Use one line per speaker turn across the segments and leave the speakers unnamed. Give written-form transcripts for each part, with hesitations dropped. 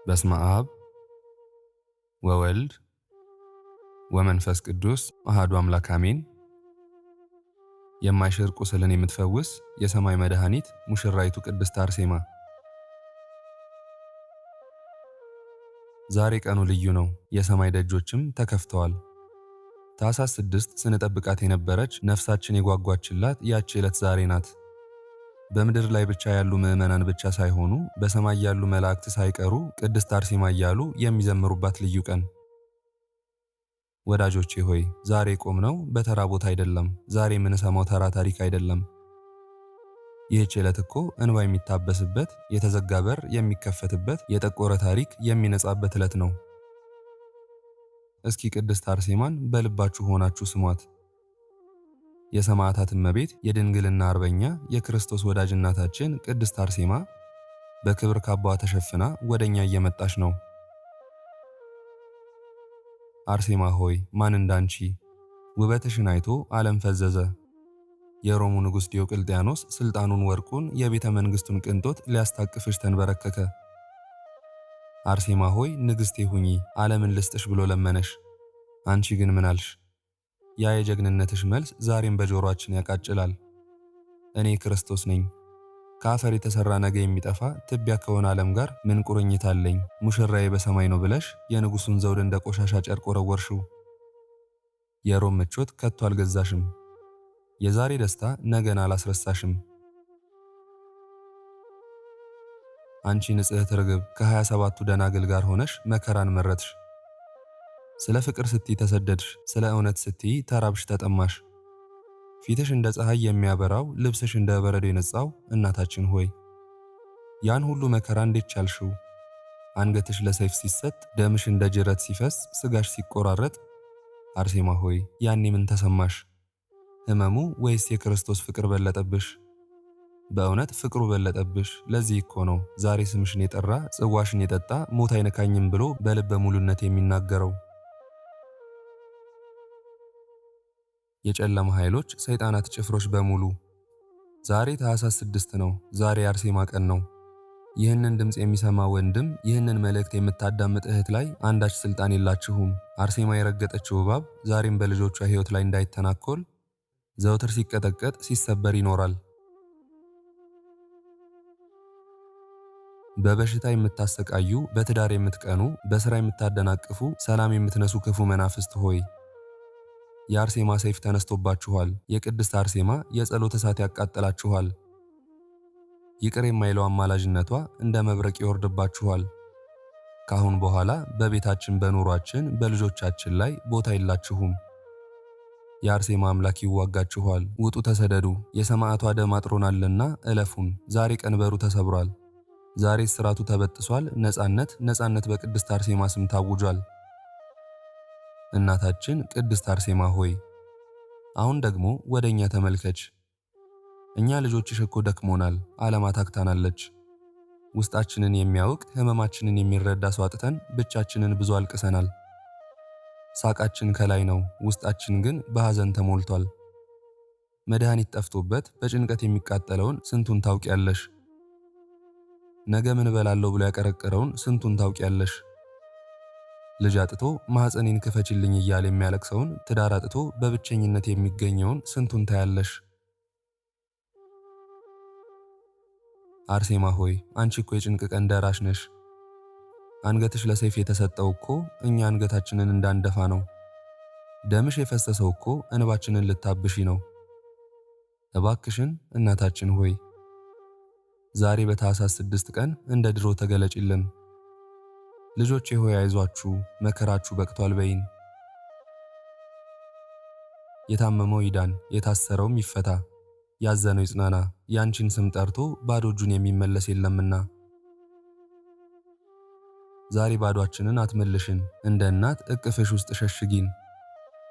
በስመ አብ ወወልድ ወመንፈስ ቅዱስ አሐዱ አምላክ አሜን። የማይሽር ቁስልን የምትፈውስ የሰማይ መድኃኒት ሙሽራይቱ ቅድስት አርሴማ ዛሬ ቀኑ ልዩ ነው። የሰማይ ደጆችም ተከፍተዋል። ታኅሳስ 6 ስንጠብቃት የነበረች ነፍሳችን የጓጓችላት ያቺ ዕለት ዛሬ ናት። በምድር ላይ ብቻ ያሉ ምዕመናን ብቻ ሳይሆኑ በሰማይ ያሉ መላእክት ሳይቀሩ ቅድስት አርሴማ እያሉ የሚዘምሩባት ልዩ ቀን። ወዳጆቼ ሆይ ዛሬ ቆምነው በተራ ቦታ አይደለም። ዛሬ የምንሰማው ተራ ታሪክ አይደለም። ይህች ዕለት እኮ እንባ የሚታበስበት፣ የተዘጋ በር የሚከፈትበት፣ የጠቆረ ታሪክ የሚነጻበት ዕለት ነው። እስኪ ቅድስት አርሴማን በልባችሁ ሆናችሁ ስሟት። የሰማዕታት እመቤት፣ የድንግልና አርበኛ፣ የክርስቶስ ወዳጅ እናታችን ቅድስት አርሴማ በክብር ካባዋ ተሸፍና ወደኛ እየመጣች ነው። አርሴማ ሆይ ማን እንዳንቺ? ውበትሽን አይቶ ዓለም ፈዘዘ። የሮሙ ንጉሥ ዲዮቅልጥያኖስ ስልጣኑን፣ ወርቁን፣ የቤተ መንግሥቱን ቅንጦት ሊያስታቅፍሽ ተንበረከከ። አርሴማ ሆይ ንግሥቴ ሁኚ፣ ዓለምን ልስጥሽ ብሎ ለመነሽ። አንቺ ግን ምን አልሽ? ያ የጀግንነትሽ መልስ ዛሬም በጆሮአችን ያቃጭላል። እኔ ክርስቶስ ነኝ። ከአፈር የተሰራ ነገ የሚጠፋ ትቢያ ከሆነ ዓለም ጋር ምን ቁርኝት አለኝ? ሙሽራዬ በሰማይ ነው ብለሽ የንጉሱን ዘውድ እንደ ቆሻሻ ጨርቅ ወረወርሽው። የሮም ምቾት ከቶ አልገዛሽም። የዛሬ ደስታ ነገን አላስረሳሽም። አንቺ ንጽሕት ርግብ ከ27ቱ ደናግል ጋር ሆነሽ መከራን መረጥሽ። ስለ ፍቅር ስትይ ተሰደድሽ፣ ስለ እውነት ስትይ ተራብሽ ተጠማሽ። ፊትሽ እንደ ፀሐይ የሚያበራው፣ ልብስሽ እንደ በረዶ የነጻው እናታችን ሆይ ያን ሁሉ መከራ እንዴት ቻልሽው? አንገትሽ ለሰይፍ ሲሰጥ፣ ደምሽ እንደ ጅረት ሲፈስ፣ ስጋሽ ሲቆራረጥ፣ አርሴማ ሆይ ያኔ ምን ተሰማሽ? ህመሙ ወይስ የክርስቶስ ፍቅር በለጠብሽ? በእውነት ፍቅሩ በለጠብሽ። ለዚህ እኮ ነው ዛሬ ስምሽን የጠራ ጽዋሽን የጠጣ ሞት አይነካኝም ብሎ በልበ ሙሉነት የሚናገረው። የጨለማ ኃይሎች፣ ሰይጣናት፣ ጭፍሮች በሙሉ ዛሬ ታኅሳስ 6 ነው። ዛሬ አርሴማ ቀን ነው። ይህንን ድምፅ የሚሰማ ወንድም፣ ይህንን መልእክት የምታዳምጥ እህት ላይ አንዳች ስልጣን የላችሁም። አርሴማ የረገጠችው እባብ ዛሬም በልጆቿ ሕይወት ላይ እንዳይተናኮል ዘውትር ሲቀጠቀጥ ሲሰበር ይኖራል። በበሽታ የምታሰቃዩ፣ በትዳር የምትቀኑ፣ በሥራ የምታደናቅፉ፣ ሰላም የምትነሱ ክፉ መናፍስት ሆይ የአርሴማ ሰይፍ ተነስቶባችኋል። የቅድስት አርሴማ የጸሎት እሳት ያቃጥላችኋል። ይቅር የማይለው አማላጅነቷ እንደ መብረቅ ይወርድባችኋል። ካሁን በኋላ በቤታችን፣ በኑሯችን፣ በልጆቻችን ላይ ቦታ የላችሁም። የአርሴማ አምላክ ይዋጋችኋል። ውጡ፣ ተሰደዱ። የሰማዕቷ ደም አጥሮናልና እለፉን። ዛሬ ቀንበሩ ተሰብሯል። ዛሬ እስራቱ ተበጥሷል። ነጻነት፣ ነጻነት በቅድስት አርሴማ ስም ታውጇል። እናታችን ቅድስት አርሴማ ሆይ አሁን ደግሞ ወደኛ ተመልከች። እኛ ልጆችሽ እኮ ደክሞናል፣ ዓለም አታክታናለች። ውስጣችንን የሚያውቅ ሕመማችንን የሚረዳ ሰው አጥተን ብቻችንን ብዙ አልቅሰናል። ሳቃችን ከላይ ነው፣ ውስጣችን ግን በሐዘን ተሞልቷል። መድኃኒት ጠፍቶበት በጭንቀት የሚቃጠለውን ስንቱን ታውቂያለሽ? ነገ ምን እበላለሁ ብሎ ያቀረቀረውን ስንቱን ታውቂያለሽ? ልጅ አጥቶ ማኅፀኔን ክፈችልኝ እያለ የሚያለቅሰውን፣ ትዳር አጥቶ በብቸኝነት የሚገኘውን ስንቱን ታያለሽ? አርሴማ ሆይ አንቺ እኮ የጭንቅ ቀን ደራሽ ነሽ። አንገትሽ ለሰይፍ የተሰጠው እኮ እኛ አንገታችንን እንዳንደፋ ነው። ደምሽ የፈሰሰው እኮ እንባችንን ልታብሺ ነው። እባክሽን እናታችን ሆይ ዛሬ በታኅሳስ 6 ቀን እንደ ድሮ ተገለጪልን። ልጆቼ ሆይ አይዟችሁ፣ መከራችሁ በቅቷል በይን። የታመመው ይዳን፣ የታሰረውም ይፈታ፣ ያዘነው ይጽናና። ያንቺን ስም ጠርቶ ባዶ እጁን የሚመለስ የለምና ዛሬ ባዶአችንን አትመልሽን። እንደ እናት እቅፍሽ ውስጥ ሸሽጊን።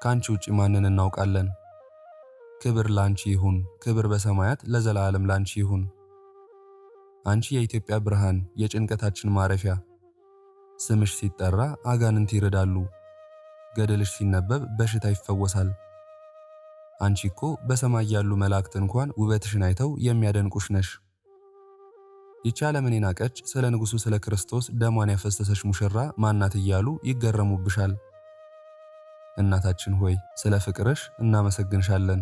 ካንቺ ውጪ ማንን እናውቃለን? ክብር ላንቺ ይሁን፣ ክብር በሰማያት ለዘላለም ላንቺ ይሁን። አንቺ የኢትዮጵያ ብርሃን፣ የጭንቀታችን ማረፊያ፣ ስምሽ ሲጠራ አጋንንት ይረዳሉ። ገድልሽ ሲነበብ በሽታ ይፈወሳል። አንቺ እኮ በሰማይ ያሉ መላእክት እንኳን ውበትሽን አይተው የሚያደንቁሽ ነሽ። ይቺ ዓለምን የናቀች ስለ ንጉሡ ስለ ክርስቶስ ደሟን ያፈሰሰች ሙሽራ ማናት እያሉ ይገረሙብሻል። እናታችን ሆይ ስለ ፍቅርሽ እናመሰግንሻለን።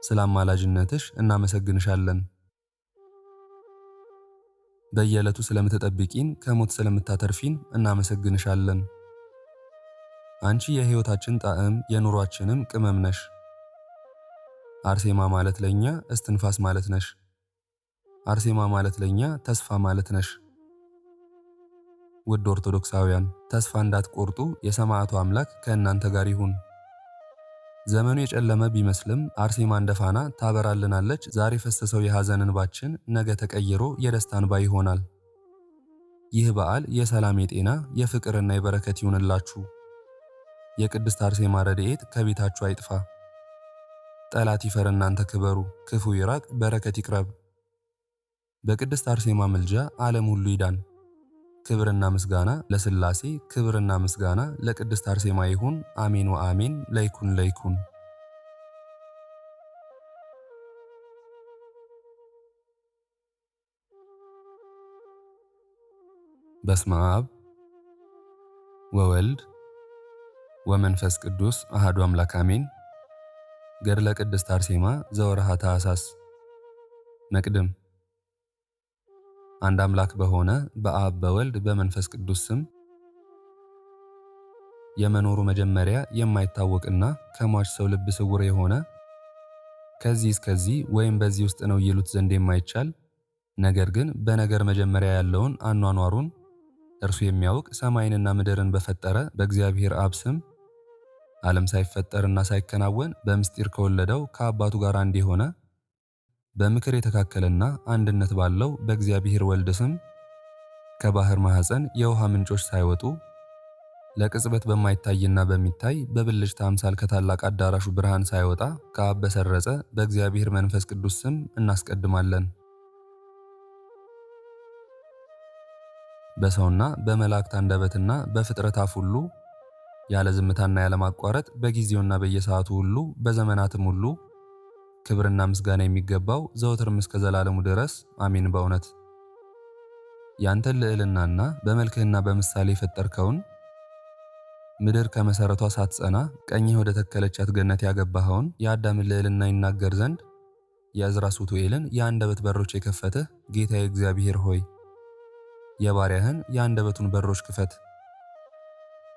ስለ አማላጅነትሽ እናመሰግንሻለን። በየዕለቱ ስለምትጠብቂን ከሞት ስለምታተርፊን እናመሰግንሻለን። አንቺ የሕይወታችን ጣዕም የኑሯችንም ቅመም ነሽ። አርሴማ ማለት ለኛ እስትንፋስ ማለት ነሽ። አርሴማ ማለት ለኛ ተስፋ ማለት ነሽ። ውድ ኦርቶዶክሳውያን ተስፋ እንዳትቆርጡ የሰማዕቱ አምላክ ከእናንተ ጋር ይሁን። ዘመኑ የጨለመ ቢመስልም አርሴማ እንደ ፋና ታበራልናለች። ዛሬ የፈሰሰው የሐዘን እንባችን ነገ ተቀይሮ የደስታ እንባ ይሆናል። ይህ በዓል የሰላም፣ የጤና፣ የፍቅርና የበረከት ይሁንላችሁ። የቅድስት አርሴማ ረድኤት ከቤታችሁ አይጥፋ። ጠላት ይፈር፣ እናንተ ክበሩ። ክፉ ይራቅ፣ በረከት ይቅረብ። በቅድስት አርሴማ ምልጃ ዓለም ሁሉ ይዳን። ክብርና ምስጋና ለሥላሴ፣ ክብርና ምስጋና ለቅድስት አርሴማ ይሁን። አሜን ወአሜን። ለይኩን ለይኩን። በስመ አብ ወወልድ ወመንፈስ ቅዱስ አሐዱ አምላክ አሜን። ገድለ ቅድስት አርሴማ ዘወርኃ ታኅሣሥ። መቅድም። አንድ አምላክ በሆነ በአብ በወልድ በመንፈስ ቅዱስ ስም የመኖሩ መጀመሪያ የማይታወቅና ከሟች ሰው ልብ ስውር የሆነ ከዚህ እስከዚህ ወይም በዚህ ውስጥ ነው ይሉት ዘንድ የማይቻል ነገር ግን በነገር መጀመሪያ ያለውን አኗኗሩን እርሱ የሚያውቅ ሰማይንና ምድርን በፈጠረ በእግዚአብሔር አብ ስም ዓለም ሳይፈጠርና ሳይከናወን በምስጢር ከወለደው ከአባቱ ጋር አንድ የሆነ በምክር የተካከለና አንድነት ባለው በእግዚአብሔር ወልድ ስም ከባህር ማኅፀን የውሃ ምንጮች ሳይወጡ ለቅጽበት በማይታይና በሚታይ በብልጭታ አምሳል ከታላቅ አዳራሹ ብርሃን ሳይወጣ ከአብ በሰረጸ በእግዚአብሔር መንፈስ ቅዱስ ስም እናስቀድማለን። በሰውና በመላእክት አንደበትና በፍጥረት አፍ ሁሉ ያለ ዝምታና ያለ ማቋረጥ በጊዜውና በየሰዓቱ ሁሉ በዘመናትም ሁሉ ክብርና ምስጋና የሚገባው ዘወትርም እስከ ዘላለሙ ድረስ አሜን። በእውነት ያንተን ልዕልናና በመልክህና በምሳሌ የፈጠርከውን ምድር ከመሠረቷ ሳትጸና ቀኝህ ወደ ተከለቻት ገነት ያገባኸውን የአዳምን ልዕልና ይናገር ዘንድ የዕዝራ ሱቱኤልን የአንደበት በሮች የከፈትህ ጌታዬ እግዚአብሔር ሆይ የባሪያህን የአንደበቱን በሮች ክፈት።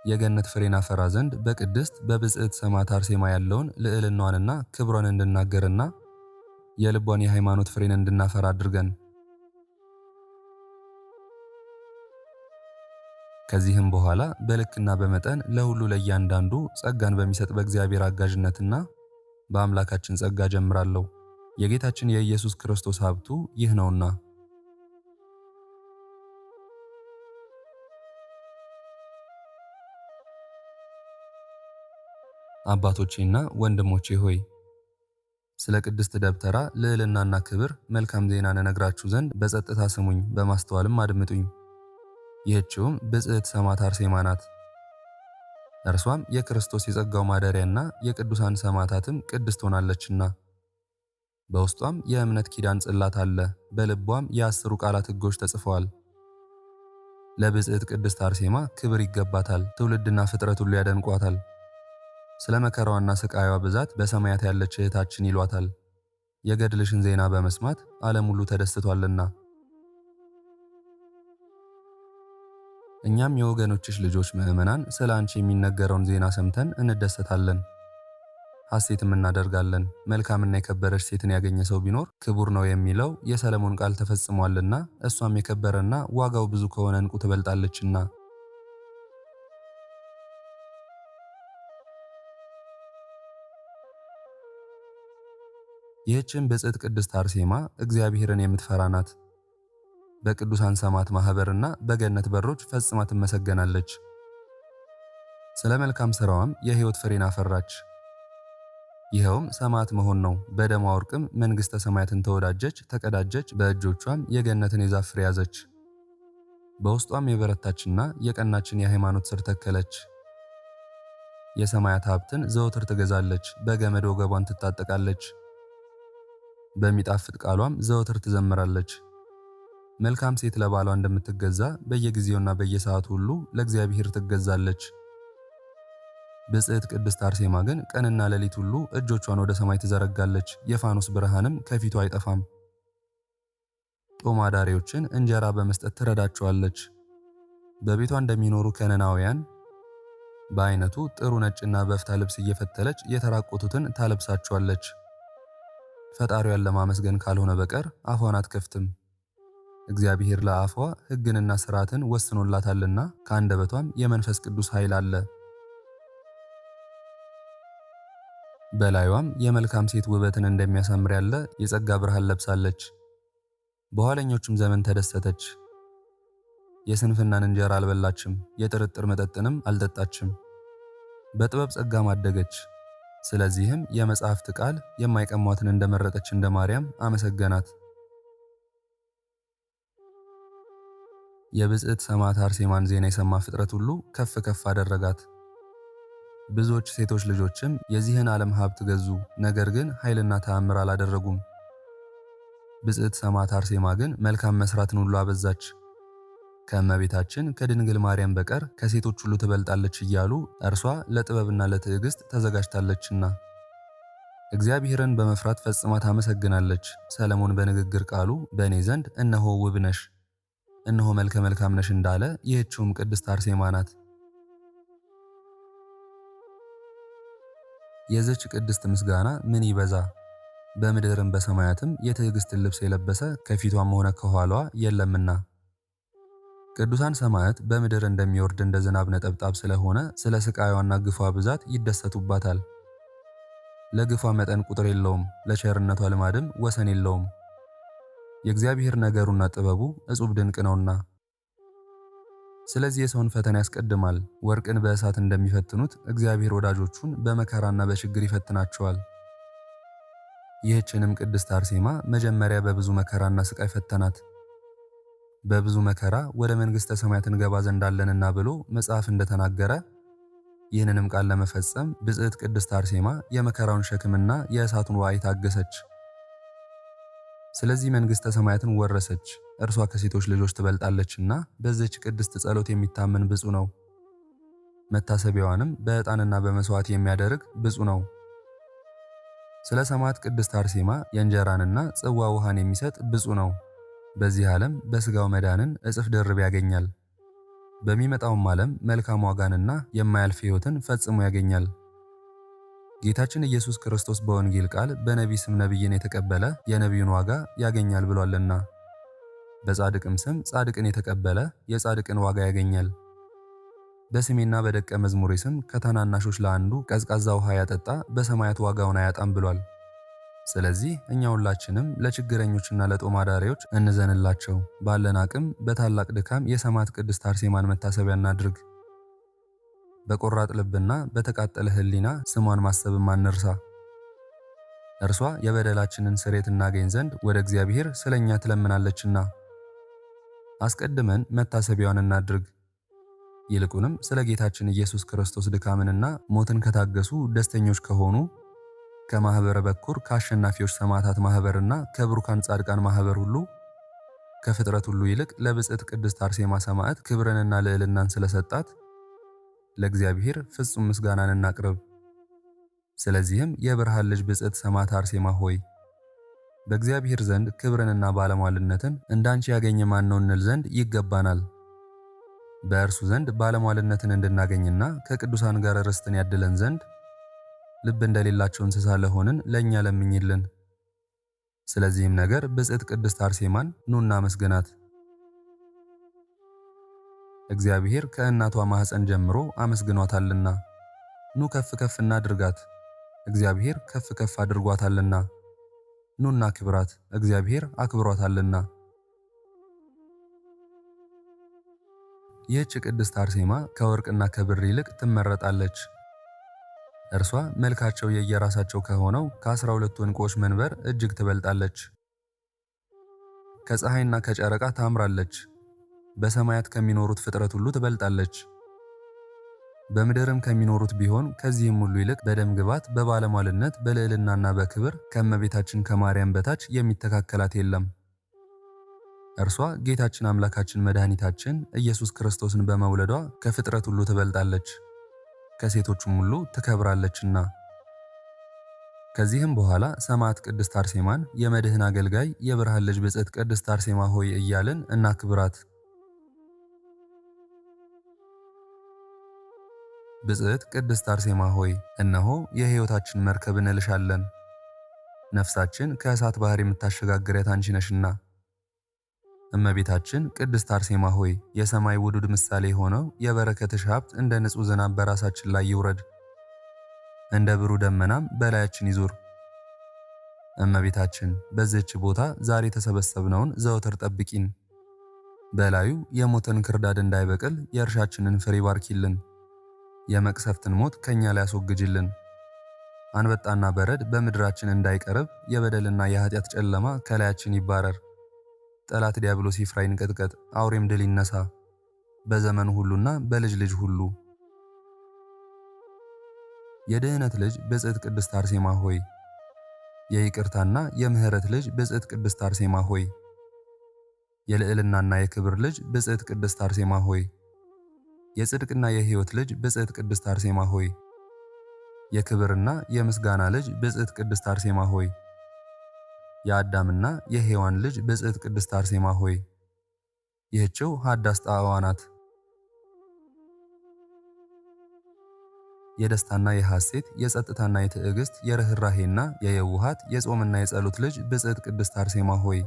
የገነት ፍሬን አፈራ ዘንድ በቅድስት በብጽዕት ሰማዕት አርሴማ ያለውን ልዕልናዋንና ክብሯን እንድናገርና የልቧን የሃይማኖት ፍሬን እንድናፈራ አድርገን። ከዚህም በኋላ በልክና በመጠን ለሁሉ ለእያንዳንዱ ጸጋን በሚሰጥ በእግዚአብሔር አጋዥነትና በአምላካችን ጸጋ ጀምራለሁ። የጌታችን የኢየሱስ ክርስቶስ ሀብቱ ይህ ነውና። አባቶቼና ወንድሞቼ ሆይ ስለ ቅድስት ደብተራ ልዕልናና ክብር መልካም ዜናን እነግራችሁ ዘንድ በጸጥታ ስሙኝ፣ በማስተዋልም አድምጡኝ። ይህችውም ብጽዕት ሰማዕት አርሴማ ናት። እርሷም የክርስቶስ የጸጋው ማደሪያና የቅዱሳን ሰማዕታትም ቅድስት ሆናለችና በውስጧም የእምነት ኪዳን ጽላት አለ። በልቧም የ10ሩ ቃላት ሕጎች ተጽፈዋል። ለብጽዕት ቅድስት አርሴማ ክብር ይገባታል። ትውልድና ፍጥረት ሁሉ ያደንቋታል። ስለ መከራዋና ስቃይዋ ብዛት በሰማያት ያለች እህታችን ይሏታል። የገድልሽን ዜና በመስማት ዓለም ሁሉ ተደስቷልና እኛም የወገኖችሽ ልጆች ምዕመናን ስለ አንቺ የሚነገረውን ዜና ሰምተን እንደሰታለን፣ ሐሴትም እናደርጋለን። መልካምና የከበረች ሴትን ያገኘ ሰው ቢኖር ክቡር ነው የሚለው የሰለሞን ቃል ተፈጽሟልና እሷም የከበረና ዋጋው ብዙ ከሆነ ዕንቁ ትበልጣለችና። ይህችን ብጽዕት ቅድስት አርሴማ እግዚአብሔርን የምትፈራ ናት። በቅዱሳን ሰማዕት ማኅበርና በገነት በሮች ፈጽማ ትመሰገናለች። ስለ መልካም ሥራዋም የሕይወት ፍሬን አፈራች። ይኸውም ሰማዕት መሆን ነው። በደሟ ወርቅም መንግሥተ ሰማያትን ተወዳጀች፣ ተቀዳጀች። በእጆቿም የገነትን የዛፍ ፍሬ ያዘች። በውስጧም የበረታችና የቀናችን የሃይማኖት ሥር ተከለች። የሰማያት ሀብትን ዘወትር ትገዛለች። በገመድ ወገቧን ትታጠቃለች። በሚጣፍጥ ቃሏም ዘወትር ትዘምራለች። መልካም ሴት ለባሏ እንደምትገዛ በየጊዜውና በየሰዓቱ ሁሉ ለእግዚአብሔር ትገዛለች። ብጽዕት ቅድስት አርሴማ ግን ቀንና ሌሊት ሁሉ እጆቿን ወደ ሰማይ ትዘረጋለች፣ የፋኖስ ብርሃንም ከፊቷ አይጠፋም። ጦም አዳሪዎችን እንጀራ በመስጠት ትረዳቸዋለች። በቤቷ እንደሚኖሩ ከነናውያን በአይነቱ ጥሩ ነጭና በፍታ ልብስ እየፈተለች የተራቆቱትን ታለብሳቸዋለች። ፈጣሪዋን ለማመስገን ካልሆነ በቀር አፏን አትከፍትም። እግዚአብሔር ለአፏ ሕግንና ሥርዓትን ወስኖላታልና ከአንደበቷም የመንፈስ ቅዱስ ኃይል አለ። በላዩም የመልካም ሴት ውበትን እንደሚያሳምር ያለ የጸጋ ብርሃን ለብሳለች። በኋለኞቹም ዘመን ተደሰተች። የስንፍናን እንጀራ አልበላችም፣ የጥርጥር መጠጥንም አልጠጣችም። በጥበብ ጸጋም አደገች። ስለዚህም የመጽሐፍት ቃል የማይቀሟትን እንደመረጠች እንደ ማርያም አመሰገናት። የብጽዕት ሰማዕት አርሴማን ዜና የሰማ ፍጥረት ሁሉ ከፍ ከፍ አደረጋት። ብዙዎች ሴቶች ልጆችም የዚህን ዓለም ሀብት ገዙ፣ ነገር ግን ኃይልና ተአምር አላደረጉም። ብጽዕት ሰማዕት አርሴማ ግን መልካም መስራትን ሁሉ አበዛች። ከእመቤታችን ከድንግል ማርያም በቀር ከሴቶች ሁሉ ትበልጣለች እያሉ እርሷ ለጥበብና ለትዕግስት ተዘጋጅታለችና እግዚአብሔርን በመፍራት ፈጽማ ታመሰግናለች። ሰለሞን በንግግር ቃሉ በእኔ ዘንድ እነሆ ውብ ነሽ፣ እነሆ መልከ መልካም ነሽ እንዳለ ይህችውም ቅድስት አርሴማ ናት። የዚች ቅድስት ምስጋና ምን ይበዛ! በምድርም በሰማያትም የትዕግስትን ልብስ የለበሰ ከፊቷም ሆነ ከኋላዋ የለምና። ቅዱሳን ሰማዕት በምድር እንደሚወርድ እንደ ዝናብ ነጠብጣብ ስለሆነ ስለ ስቃዩዋና ግፏ ብዛት ይደሰቱባታል። ለግፏ መጠን ቁጥር የለውም፣ ለቸርነቷ ልማድም ወሰን የለውም። የእግዚአብሔር ነገሩና ጥበቡ እጹብ ድንቅ ነውና። ስለዚህ የሰውን ፈተና ያስቀድማል። ወርቅን በእሳት እንደሚፈትኑት እግዚአብሔር ወዳጆቹን በመከራና በችግር ይፈትናቸዋል። ይህችንም ቅድስት አርሴማ መጀመሪያ በብዙ መከራና ስቃይ ፈተናት። በብዙ መከራ ወደ መንግሥተ ሰማያት እንገባ ዘንድ አለንና ብሎ መጽሐፍ እንደተናገረ ይህንንም ቃል ለመፈጸም ብጽዕት ቅድስት አርሴማ የመከራውን ሸክምና የእሳቱን ዋዕይ ታገሰች። ስለዚህ መንግሥተ ሰማያትን ወረሰች። እርሷ ከሴቶች ልጆች ትበልጣለችና በዚች ቅድስት ጸሎት የሚታመን ብፁዕ ነው። መታሰቢያዋንም በዕጣንና በመሥዋዕት የሚያደርግ ብፁዕ ነው። ስለ ሰማዕት ቅድስት አርሴማ የእንጀራንና ጽዋ ውሃን የሚሰጥ ብፁዕ ነው። በዚህ ዓለም በሥጋው መዳንን እጥፍ ድርብ ያገኛል። በሚመጣውም ዓለም መልካም ዋጋንና የማያልፍ ሕይወትን ፈጽሞ ያገኛል። ጌታችን ኢየሱስ ክርስቶስ በወንጌል ቃል በነቢይ ስም ነቢይን የተቀበለ የነቢዩን ዋጋ ያገኛል ብሏልና፣ በጻድቅም ስም ጻድቅን የተቀበለ የጻድቅን ዋጋ ያገኛል። በስሜና በደቀ መዝሙሬ ስም ከታናናሾች ለአንዱ ቀዝቃዛ ውሃ ያጠጣ በሰማያት ዋጋውን አያጣም ብሏል። ስለዚህ እኛ ሁላችንም ለችግረኞችና ለጦም አዳሪዎች እንዘንላቸው። ባለን አቅም በታላቅ ድካም የሰማዕት ቅድስት አርሴማን መታሰቢያ እናድርግ። በቆራጥ ልብና በተቃጠለ ሕሊና ስሟን ማሰብም አንርሳ። እርሷ የበደላችንን ስርየት እናገኝ ዘንድ ወደ እግዚአብሔር ስለኛ ትለምናለችና አስቀድመን መታሰቢያዋን እናድርግ። ይልቁንም ስለ ጌታችን ኢየሱስ ክርስቶስ ድካምንና ሞትን ከታገሱ ደስተኞች ከሆኑ ከማኅበረ በኩር ከአሸናፊዎች ሰማዕታት ማኅበርና ከብሩካን ጻድቃን ማኅበር ሁሉ ከፍጥረት ሁሉ ይልቅ ለብጽዕት ቅድስት አርሴማ ሰማዕት ክብርንና ልዕልናን ስለሰጣት ለእግዚአብሔር ፍጹም ምስጋናን እናቅርብ። ስለዚህም የብርሃን ልጅ ብጽዕት ሰማዕት አርሴማ ሆይ በእግዚአብሔር ዘንድ ክብርንና ባለሟልነትን እንዳንቺ ያገኘ ማን ነው እንል ዘንድ ይገባናል። በእርሱ ዘንድ ባለሟልነትን እንድናገኝና ከቅዱሳን ጋር ርስትን ያድለን ዘንድ ልብ እንደሌላቸው እንስሳ ለሆንን ለእኛ ለምኝልን። ስለዚህም ነገር ብጽዕት ቅድስት አርሴማን ኑና መስገናት። እግዚአብሔር ከእናቷ ማኅፀን ጀምሮ አመስግኗታልና ኑ ከፍ ከፍ እናድርጋት። እግዚአብሔር ከፍ ከፍ አድርጓታልና ኑና ክብራት። እግዚአብሔር አክብሯታልና። ይህች ቅድስት አርሴማ ከወርቅና ከብር ይልቅ ትመረጣለች። እርሷ መልካቸው የየራሳቸው ከሆነው ከ12 ዕንቁዎች መንበር እጅግ ትበልጣለች። ከፀሐይና ከጨረቃ ታምራለች። በሰማያት ከሚኖሩት ፍጥረት ሁሉ ትበልጣለች። በምድርም ከሚኖሩት ቢሆን ከዚህም ሁሉ ይልቅ በደም ግባት፣ በባለሟልነት፣ በልዕልናና በክብር ከእመቤታችን ከማርያም በታች የሚተካከላት የለም። እርሷ ጌታችን አምላካችን መድኃኒታችን ኢየሱስ ክርስቶስን በመውለዷ ከፍጥረት ሁሉ ትበልጣለች፣ ከሴቶቹም ሁሉ ትከብራለችና። ከዚህም በኋላ ሰማዕት ቅድስት አርሴማን የመድህን አገልጋይ የብርሃን ልጅ ብጽዕት ቅድስት አርሴማ ሆይ እያልን እናክብራት። ብጽዕት ቅድስት አርሴማ ሆይ እነሆ የሕይወታችን መርከብ እንልሻለን። ነፍሳችን ከእሳት ባህር የምታሸጋግሪያት አንቺ ነሽና። እመቤታችን ቅድስት አርሴማ ሆይ የሰማይ ውዱድ ምሳሌ የሆነው የበረከትሽ ሀብት እንደ ንጹሕ ዝናብ በራሳችን ላይ ይውረድ፣ እንደ ብሩህ ደመናም በላያችን ይዙር። እመቤታችን በዚህች ቦታ ዛሬ የተሰበሰብነውን ዘወትር ጠብቂን። በላዩ የሞትን ክርዳድ እንዳይበቅል የእርሻችንን ፍሬ ባርኪልን። የመቅሰፍትን ሞት ከኛ ላይ አስወግጅልን። አንበጣና በረድ በምድራችን እንዳይቀርብ የበደልና የኃጢአት ጨለማ ከላያችን ይባረር። ጠላት ዲያብሎስ ይፍራ ይንቀጥቀጥ፣ አውሬም ድል ይነሳ በዘመኑ ሁሉና በልጅ ልጅ ሁሉ። የድኅነት ልጅ ብጽዕት ቅድስት አርሴማ ሆይ የይቅርታና የምሕረት ልጅ ብጽዕት ቅድስት አርሴማ ሆይ የልዕልናና የክብር ልጅ ብጽዕት ቅድስት አርሴማ ሆይ የጽድቅና የሕይወት ልጅ ብጽዕት ቅድስት አርሴማ ሆይ የክብርና የምስጋና ልጅ ብጽዕት ቅድስት አርሴማ ሆይ የአዳምና የሔዋን ልጅ ብጽዕት ቅድስት አርሴማ ሆይ ይህችው ሀዳስ ጣዕዋ ናት። የደስታና የሐሴት የጸጥታና የትዕግስት የርኅራሄና የየውሃት የጾምና የጸሎት ልጅ ብጽዕት ቅድስት አርሴማ ሆይ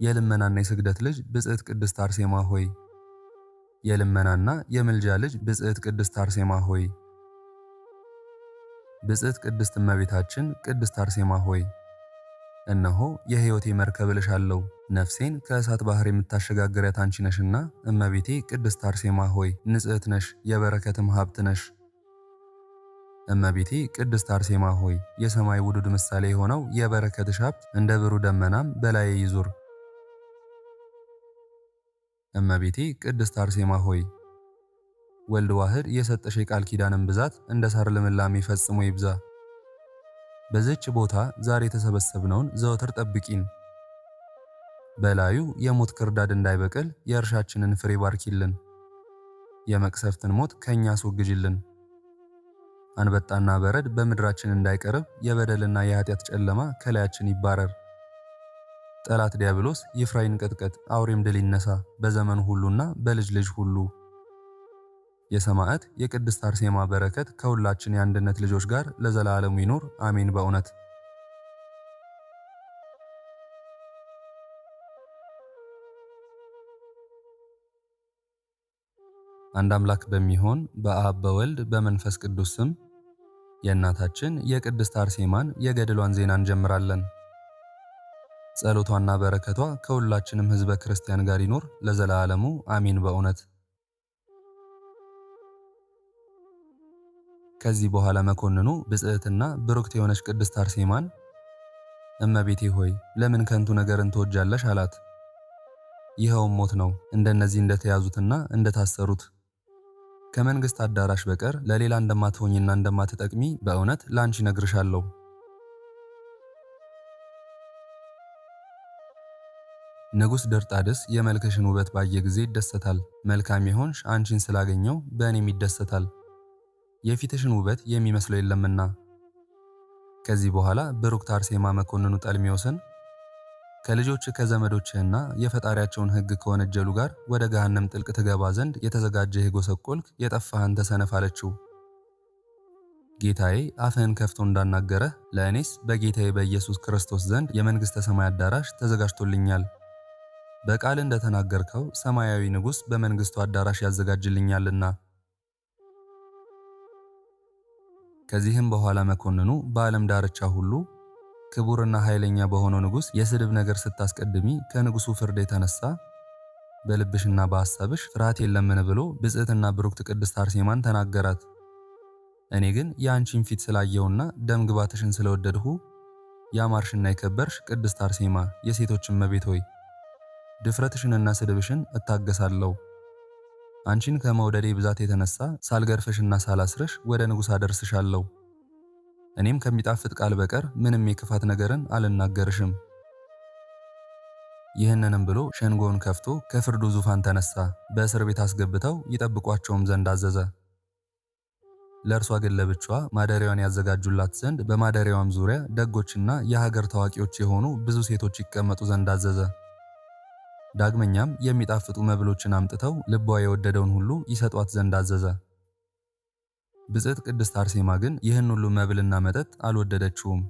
የልመናና የስግደት ልጅ ብጽዕት ቅድስት አርሴማ ሆይ የልመናና የምልጃ ልጅ ብጽዕት ቅድስት አርሴማ ሆይ ብጽዕት ቅድስት እመቤታችን ቅድስት አርሴማ ሆይ እነሆ የሕይወቴ መርከብ እልሻለሁ። ነፍሴን ከእሳት ባህር የምታሸጋግሪያት አንቺ ነሽና እመቤቴ ቅድስት አርሴማ ሆይ ንጽሕት ነሽ፣ የበረከትም ሀብት ነሽ። እመቤቴ ቅድስት አርሴማ ሆይ የሰማይ ውዱድ ምሳሌ የሆነው የበረከትሽ ሀብት እንደ ብሩህ ደመናም በላዬ ይዙር። እመቤቴ ቅድስት አርሴማ ሆይ ወልድ ዋህድ የሰጠሽ የቃል ኪዳንን ብዛት እንደ ሳር ልምላሜ ፈጽሞ ይብዛ። በዚች ቦታ ዛሬ የተሰበሰብነውን ዘወትር ጠብቂን። በላዩ የሞት ክርዳድ እንዳይበቅል የእርሻችንን ፍሬ ባርኪልን። የመቅሰፍትን ሞት ከኛ አስወግጅልን። አንበጣና በረድ በምድራችን እንዳይቀርብ የበደልና የኃጢአት ጨለማ ከላያችን ይባረር። ጠላት ዲያብሎስ ይፍራ ይንቀጥቀጥ፣ አውሬም ድል ይነሳ በዘመኑ ሁሉና በልጅ ልጅ ሁሉ። የሰማዕት የቅድስት አርሴማ በረከት ከሁላችን የአንድነት ልጆች ጋር ለዘላለሙ ይኑር አሜን። በእውነት አንድ አምላክ በሚሆን በአብ በወልድ በመንፈስ ቅዱስ ስም የእናታችን የቅድስት አርሴማን የገድሏን ዜና እንጀምራለን። ጸሎቷና በረከቷ ከሁላችንም ሕዝበ ክርስቲያን ጋር ይኑር ለዘላለሙ አሜን። በእውነት ከዚህ በኋላ መኮንኑ ብጽዕትና ብሩክት የሆነች ቅድስት አርሴማን እመቤቴ ሆይ ለምን ከንቱ ነገርን ትወጃለሽ? አላት። ይኸውም ሞት ነው፣ እንደነዚህ እንደተያዙትና እንደታሰሩት። ከመንግስት አዳራሽ በቀር ለሌላ እንደማትሆኝና እንደማትጠቅሚ በእውነት ላንቺ ነግርሻለሁ። ንጉሥ ድርጣድስ የመልክሽን ውበት ባየ ጊዜ ይደሰታል። መልካም የሆንሽ አንቺን ስላገኘው በእኔም ይደሰታል፣ የፊትሽን ውበት የሚመስለው የለምና። ከዚህ በኋላ ብሩክት አርሴማ መኮንኑ ጠልሜዎስን ከልጆች ከዘመዶችህና የፈጣሪያቸውን ሕግ ከወነጀሉ ጋር ወደ ገሃነም ጥልቅ ትገባ ዘንድ የተዘጋጀህ የጎሰቆልክ የጠፋህ አንተ ሰነፍ አለችው። ጌታዬ አፍህን ከፍቶ እንዳናገረህ ለእኔስ በጌታዬ በኢየሱስ ክርስቶስ ዘንድ የመንግሥተ ሰማይ አዳራሽ ተዘጋጅቶልኛል። በቃል እንደተናገርከው ሰማያዊ ንጉሥ በመንግሥቱ አዳራሽ ያዘጋጅልኛልና። ከዚህም በኋላ መኮንኑ በዓለም ዳርቻ ሁሉ ክቡርና ኃይለኛ በሆነው ንጉሥ የስድብ ነገር ስታስቀድሚ ከንጉሡ ፍርድ የተነሳ በልብሽና በሐሳብሽ ፍርሃት የለምን ብሎ ብጽዕትና ብሩክት ቅድስት አርሴማን ተናገራት። እኔ ግን የአንቺን ፊት ስላየውና ደም ግባትሽን ስለወደድሁ ያማርሽና የከበርሽ ቅድስት አርሴማ የሴቶች እመቤት ሆይ ድፍረትሽንና ስድብሽን እታገሳለሁ። አንቺን ከመውደዴ ብዛት የተነሳ ሳልገርፍሽና ሳላስርሽ ወደ ንጉሥ አደርስሻለሁ። እኔም ከሚጣፍጥ ቃል በቀር ምንም የክፋት ነገርን አልናገርሽም። ይህንንም ብሎ ሸንጎውን ከፍቶ ከፍርዱ ዙፋን ተነሳ። በእስር ቤት አስገብተው ይጠብቋቸውም ዘንድ አዘዘ። ለእርሷ ግን ለብቻዋ ማደሪያዋን ያዘጋጁላት ዘንድ በማደሪያዋም ዙሪያ ደጎችና የሀገር ታዋቂዎች የሆኑ ብዙ ሴቶች ይቀመጡ ዘንድ አዘዘ። ዳግመኛም የሚጣፍጡ መብሎችን አምጥተው ልቧ የወደደውን ሁሉ ይሰጧት ዘንድ አዘዘ። ብጽዕት ቅድስት አርሴማ ግን ይህን ሁሉ መብልና መጠጥ አልወደደችውም።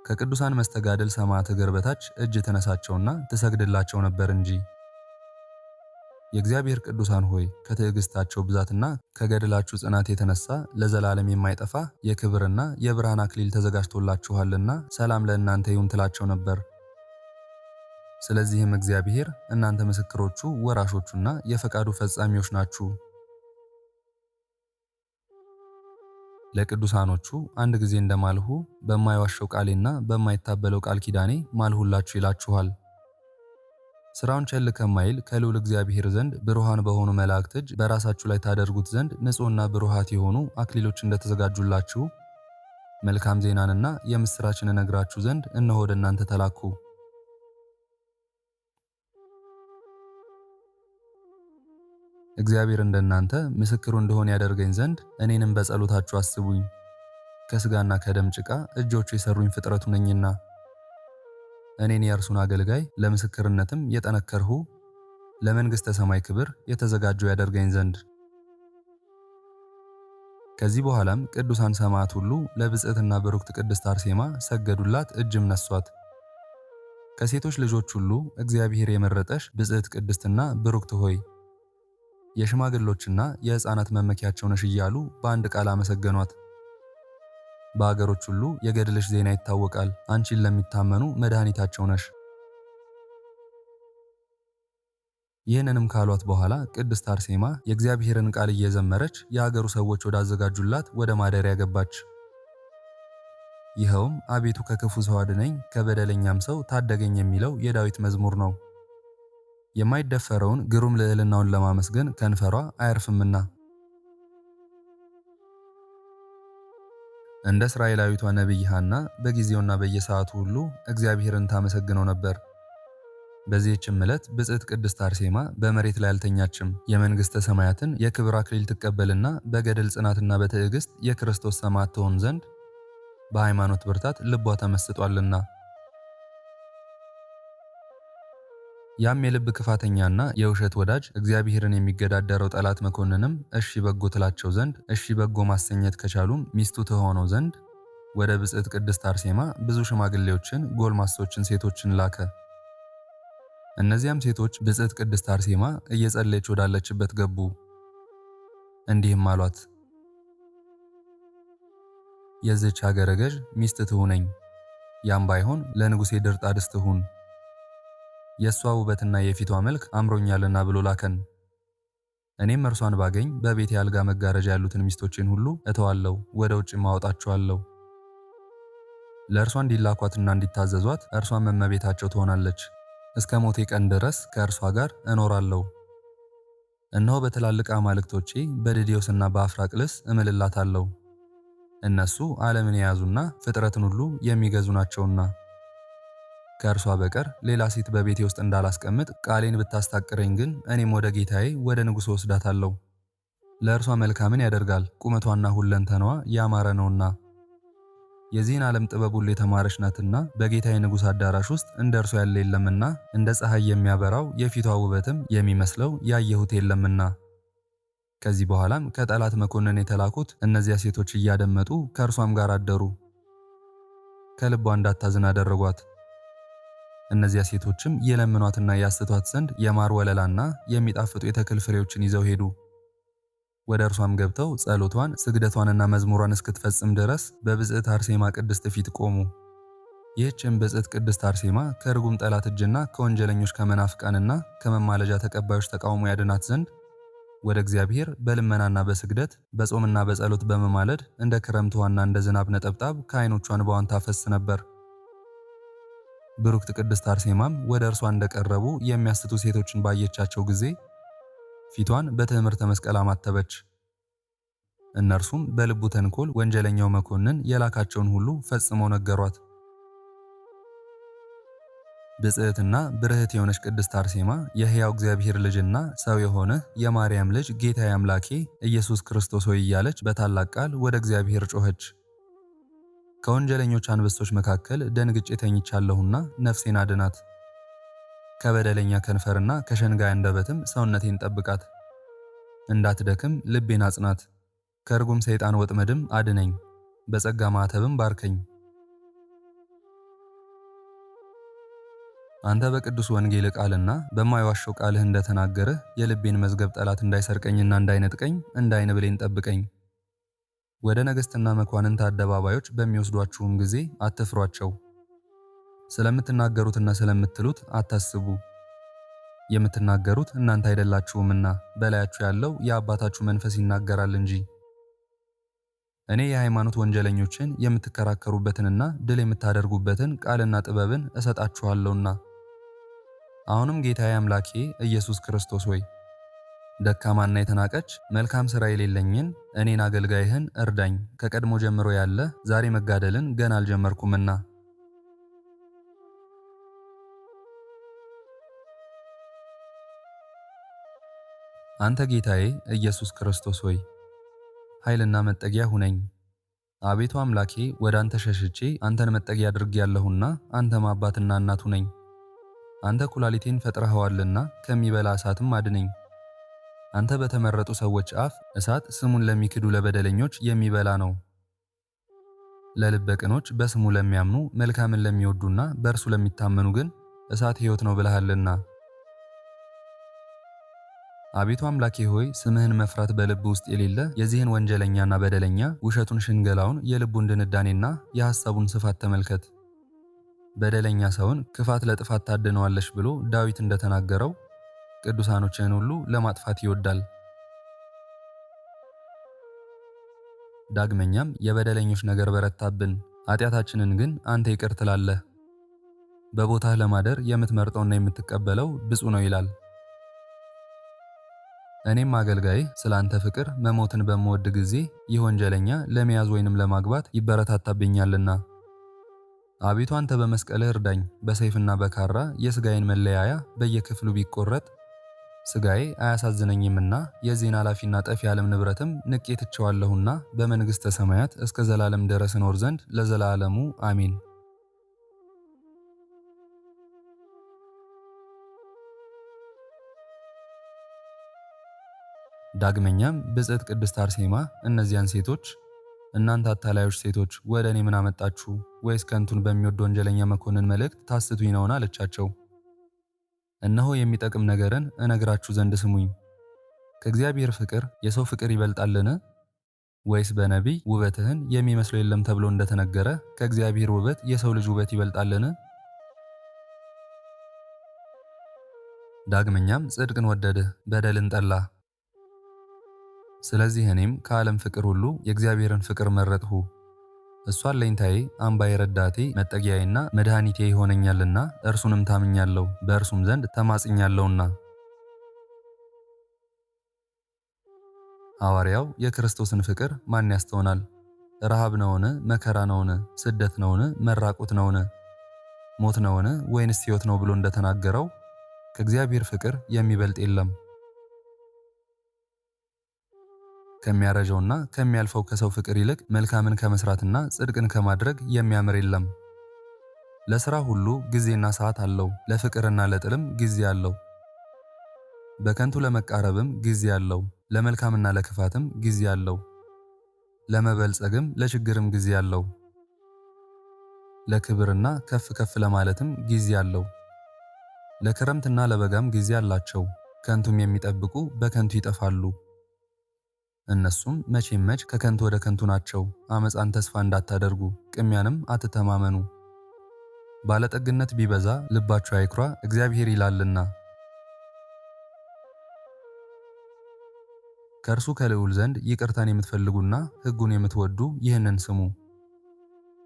ከቅዱሳን መስተጋድል ሰማዕት እግር በታች እጅ ትነሳቸውና ትሰግድላቸው ነበር እንጂ። የእግዚአብሔር ቅዱሳን ሆይ ከትዕግስታቸው ብዛትና ከገድላችሁ ጽናት የተነሳ ለዘላለም የማይጠፋ የክብርና የብርሃን አክሊል ተዘጋጅቶላችኋልና ሰላም ለእናንተ ይሁን ትላቸው ነበር። ስለዚህም እግዚአብሔር እናንተ ምስክሮቹ ወራሾቹና የፈቃዱ ፈጻሚዎች ናችሁ። ለቅዱሳኖቹ አንድ ጊዜ እንደማልሁ በማይዋሸው ቃሌና በማይታበለው ቃል ኪዳኔ ማልሁላችሁ ይላችኋል። ስራውን ቸል ከማይል ከልዑል እግዚአብሔር ዘንድ ብሩሃን በሆኑ መላእክት እጅ በራሳችሁ ላይ ታደርጉት ዘንድ ንጹሕና ብሩሃት የሆኑ አክሊሎች እንደተዘጋጁላችሁ መልካም ዜናንና የምስራችን እነግራችሁ ዘንድ እነሆ ወደ እናንተ ተላኩ። እግዚአብሔር እንደናንተ ምስክሩ እንደሆነ ያደርገኝ ዘንድ እኔንም በጸሎታችሁ አስቡኝ። ከስጋና ከደም ጭቃ እጆቹ የሰሩኝ ፍጥረቱ ነኝና እኔን የእርሱን አገልጋይ ለምስክርነትም የጠነከርሁ ለመንግሥተ ሰማይ ክብር የተዘጋጀው ያደርገኝ ዘንድ። ከዚህ በኋላም ቅዱሳን ሰማዕት ሁሉ ለብጽዕትና ብሩክት ቅድስት አርሴማ ሰገዱላት፣ እጅም ነሷት። ከሴቶች ልጆች ሁሉ እግዚአብሔር የመረጠሽ ብጽዕት ቅድስትና ብሩክት ሆይ የሽማግሎችና የሕፃናት መመኪያቸው ነሽ እያሉ በአንድ ቃል አመሰገኗት። በአገሮች ሁሉ የገድልሽ ዜና ይታወቃል። አንቺን ለሚታመኑ መድኃኒታቸው ነሽ። ይህንንም ካሏት በኋላ ቅድስት አርሴማ የእግዚአብሔርን ቃል እየዘመረች የአገሩ ሰዎች ወዳዘጋጁላት ወደ ማደሪያ ገባች። ይኸውም አቤቱ ከክፉ ሰው አድነኝ ከበደለኛም ሰው ታደገኝ የሚለው የዳዊት መዝሙር ነው። የማይደፈረውን ግሩም ልዕልናውን ለማመስገን ከንፈሯ አያርፍምና። እንደ እስራኤላዊቷ ነቢይ ሐና በጊዜውና በየሰዓቱ ሁሉ እግዚአብሔርን ታመሰግነው ነበር። በዚህችም ዕለት ብጽዕት ቅድስት አርሴማ በመሬት ላይ አልተኛችም። የመንግሥተ ሰማያትን የክብር አክሊል ትቀበልና በገድል ጽናትና በትዕግስት የክርስቶስ ሰማዕት ትሆን ዘንድ በሃይማኖት ብርታት ልቧ ተመስጧልና። ያም የልብ ክፋተኛና የውሸት ወዳጅ እግዚአብሔርን የሚገዳደረው ጠላት መኮንንም እሺ በጎ ትላቸው ዘንድ እሺ በጎ ማሰኘት ከቻሉም ሚስቱ ትሆነው ዘንድ ወደ ብጽዕት ቅድስት አርሴማ ብዙ ሽማግሌዎችን፣ ጎልማሶችን፣ ሴቶችን ላከ። እነዚያም ሴቶች ብጽዕት ቅድስት አርሴማ እየጸለየች ወዳለችበት ገቡ። እንዲህም አሏት፣ የዚህች ሀገረ ገዥ ሚስት ትሁነኝ፣ ያም ባይሆን ለንጉሴ ድርጣድስ ትሁን። የእሷ ውበትና የፊቷ መልክ አምሮኛልና ብሎ ላከን። እኔም እርሷን ባገኝ በቤቴ አልጋ መጋረጃ ያሉትን ሚስቶቼን ሁሉ እተዋለሁ፣ ወደ ውጭ ማወጣቸዋለሁ። ለእርሷ እንዲላኳትና እንዲታዘዟት እርሷም እመቤታቸው ትሆናለች። እስከ ሞቴ ቀን ድረስ ከእርሷ ጋር እኖራለሁ። እነሆ በትላልቅ አማልክቶቼ በድዴዎስና በአፍራቅልስ እምልላታለሁ። እነሱ ዓለምን የያዙና ፍጥረትን ሁሉ የሚገዙ ናቸውና። ከእርሷ በቀር ሌላ ሴት በቤቴ ውስጥ እንዳላስቀምጥ ቃሌን ብታስታቅረኝ ግን እኔም ወደ ጌታዬ ወደ ንጉሡ ወስዳታለሁ። ለእርሷ መልካምን ያደርጋል፣ ቁመቷና ሁለንተናዋ ያማረ ነውና። የዚህን ዓለም ጥበብ ሁሉ የተማረች ናትና በጌታዬ ንጉሥ አዳራሽ ውስጥ እንደ እርሷ ያለ የለምና፣ እንደ ፀሐይ የሚያበራው የፊቷ ውበትም የሚመስለው ያየሁት የለምና። ከዚህ በኋላም ከጠላት መኮንን የተላኩት እነዚያ ሴቶች እያደመጡ ከእርሷም ጋር አደሩ። ከልቧ እንዳታዝን አደረጓት። እነዚያ ሴቶችም የለምኗትና ያስቷት ዘንድ የማር ወለላና የሚጣፍጡ የተክል ፍሬዎችን ይዘው ሄዱ። ወደ እርሷም ገብተው ጸሎቷን፣ ስግደቷንና መዝሙሯን እስክትፈጽም ድረስ በብጽዕት አርሴማ ቅድስት ፊት ቆሙ። ይህችም ብጽዕት ቅድስት አርሴማ ከርጉም ጠላት እጅና ከወንጀለኞች ከመናፍቃንና ከመማለጃ ተቀባዮች ተቃውሞ ያድናት ዘንድ ወደ እግዚአብሔር በልመናና በስግደት በጾምና በጸሎት በመማለድ እንደ ክረምት ውሃና እንደ ዝናብ ነጠብጣብ ከዓይኖቿ እንባዋን ታፈስ ነበር። ብሩክት ቅድስት አርሴማም ወደ እርሷ እንደቀረቡ የሚያስቱ ሴቶችን ባየቻቸው ጊዜ ፊቷን በትዕምርተ መስቀል አማተበች። እነርሱም በልቡ ተንኮል ወንጀለኛው መኮንን የላካቸውን ሁሉ ፈጽመው ነገሯት። ብጽዕትና ብርህት የሆነች ቅድስት አርሴማ የሕያው እግዚአብሔር ልጅና ሰው የሆነ የማርያም ልጅ ጌታዬ አምላኬ ኢየሱስ ክርስቶስ ሆይ እያለች በታላቅ ቃል ወደ እግዚአብሔር ጮኸች። ከወንጀለኞች አንበሶች መካከል ደንግጬ ተኝቻለሁና ነፍሴን አድናት። ከበደለኛ ከንፈርና ከሸንጋይ አንደበትም ሰውነቴን ጠብቃት። እንዳትደክም ልቤን አጽናት። ከርጉም ሰይጣን ወጥመድም አድነኝ፣ በጸጋ ማዕተብም ባርከኝ። አንተ በቅዱስ ወንጌል ቃልና በማይዋሸው ቃልህ እንደተናገርህ የልቤን መዝገብ ጠላት እንዳይሰርቀኝና እንዳይነጥቀኝ እንደ ዓይን ብሌን ጠብቀኝ። ወደ ነገሥትና መኳንንት አደባባዮች በሚወስዷችሁም ጊዜ አትፍሯቸው። ስለምትናገሩትና ስለምትሉት አታስቡ። የምትናገሩት እናንተ አይደላችሁምና በላያችሁ ያለው የአባታችሁ መንፈስ ይናገራል እንጂ። እኔ የሃይማኖት ወንጀለኞችን የምትከራከሩበትንና ድል የምታደርጉበትን ቃልና ጥበብን እሰጣችኋለሁና። አሁንም ጌታዬ አምላኬ ኢየሱስ ክርስቶስ ሆይ ደካማና የተናቀች መልካም ሥራ የሌለኝን እኔን አገልጋይህን እርዳኝ። ከቀድሞ ጀምሮ ያለ ዛሬ መጋደልን ገና አልጀመርኩምና። አንተ ጌታዬ ኢየሱስ ክርስቶስ ሆይ ኃይልና መጠጊያ ሁነኝ። አቤቱ አምላኬ ወደ አንተ ሸሽቼ አንተን መጠጊያ አድርጌያለሁና አንተም አባትና እናት ሁነኝ። አንተ ኩላሊቴን ፈጥረኸዋልና ከሚበላ እሳትም አድነኝ። አንተ በተመረጡ ሰዎች አፍ እሳት ስሙን ለሚክዱ ለበደለኞች የሚበላ ነው። ለልበ ቅኖች በስሙ ለሚያምኑ መልካምን ለሚወዱና በእርሱ ለሚታመኑ ግን እሳት ሕይወት ነው ብለሃልና። አቤቱ አምላኬ ሆይ ስምህን መፍራት በልብ ውስጥ የሌለ የዚህን ወንጀለኛና በደለኛ ውሸቱን፣ ሽንገላውን፣ የልቡን ድንዳኔና የሐሳቡን ስፋት ተመልከት። በደለኛ ሰውን ክፋት ለጥፋት ታድነዋለሽ ብሎ ዳዊት እንደተናገረው ቅዱሳኖችን ሁሉ ለማጥፋት ይወዳል። ዳግመኛም የበደለኞች ነገር በረታብን፣ ኃጢአታችንን ግን አንተ ይቅር ትላለህ። በቦታህ ለማደር የምትመርጠውና የምትቀበለው ብፁዕ ነው ይላል። እኔም አገልጋይህ ስለ አንተ ፍቅር መሞትን በምወድ ጊዜ ይህ ወንጀለኛ ለመያዝ ወይንም ለማግባት ይበረታታብኛልና። አቤቱ አንተ በመስቀልህ እርዳኝ። በሰይፍና በካራ የሥጋዬን መለያያ በየክፍሉ ቢቆረጥ ሥጋዬ አያሳዝነኝምና የዚህን ኃላፊና ጠፊ ዓለም ንብረትም ንቄ ትቼዋለሁና በመንግሥተ ሰማያት እስከ ዘላለም ድረስ እኖር ዘንድ ለዘላለሙ አሜን። ዳግመኛም ብጽዕት ቅድስት አርሴማ እነዚያን ሴቶች እናንተ አታላዮች ሴቶች ወደ እኔ ምን አመጣችሁ? ወይስ ከንቱን በሚወድ ወንጀለኛ መኮንን መልእክት ታስቱኝ ነውን? አለቻቸው። እነሆ የሚጠቅም ነገርን እነግራችሁ ዘንድ ስሙኝ። ከእግዚአብሔር ፍቅር የሰው ፍቅር ይበልጣልን? ወይስ በነቢይ ውበትህን የሚመስለው የለም ተብሎ እንደተነገረ ከእግዚአብሔር ውበት የሰው ልጅ ውበት ይበልጣልን? ዳግመኛም ጽድቅን ወደድህ፣ በደልን ጠላህ። ስለዚህ እኔም ከዓለም ፍቅር ሁሉ የእግዚአብሔርን ፍቅር መረጥሁ። እሱ አለኝታዬ፣ አምባዬ፣ ረዳቴ፣ መጠጊያዬና መድኃኒቴ ይሆነኛልና እርሱንም ታምኛለሁ፣ በእርሱም ዘንድ ተማጽኛለሁና። ሐዋርያው የክርስቶስን ፍቅር ማን ያስተውናል? ረሃብ ነውን? መከራ ነውን? ስደት ነውን? መራቆት ነውን? ሞት ነውን? ወይንስ ሕይወት ነው ብሎ እንደተናገረው ከእግዚአብሔር ፍቅር የሚበልጥ የለም። ከሚያረጀውና ከሚያልፈው ከሰው ፍቅር ይልቅ መልካምን ከመስራትና ጽድቅን ከማድረግ የሚያምር የለም። ለሥራ ሁሉ ጊዜና ሰዓት አለው፣ ለፍቅርና ለጥልም ጊዜ አለው። በከንቱ ለመቃረብም ጊዜ አለው፣ ለመልካምና ለክፋትም ጊዜ አለው። ለመበልጸግም ለችግርም ጊዜ አለው። ለክብርና ከፍ ከፍ ለማለትም ጊዜ አለው። ለክረምትና ለበጋም ጊዜ አላቸው። ከንቱም የሚጠብቁ በከንቱ ይጠፋሉ። እነሱም መቼም መች ከከንቱ ወደ ከንቱ ናቸው። አመፃን ተስፋ እንዳታደርጉ፣ ቅሚያንም አትተማመኑ። ባለጠግነት ቢበዛ ልባችሁ አይኩራ፣ እግዚአብሔር ይላልና። ከእርሱ ከልዑል ዘንድ ይቅርታን የምትፈልጉና ሕጉን የምትወዱ ይህንን ስሙ።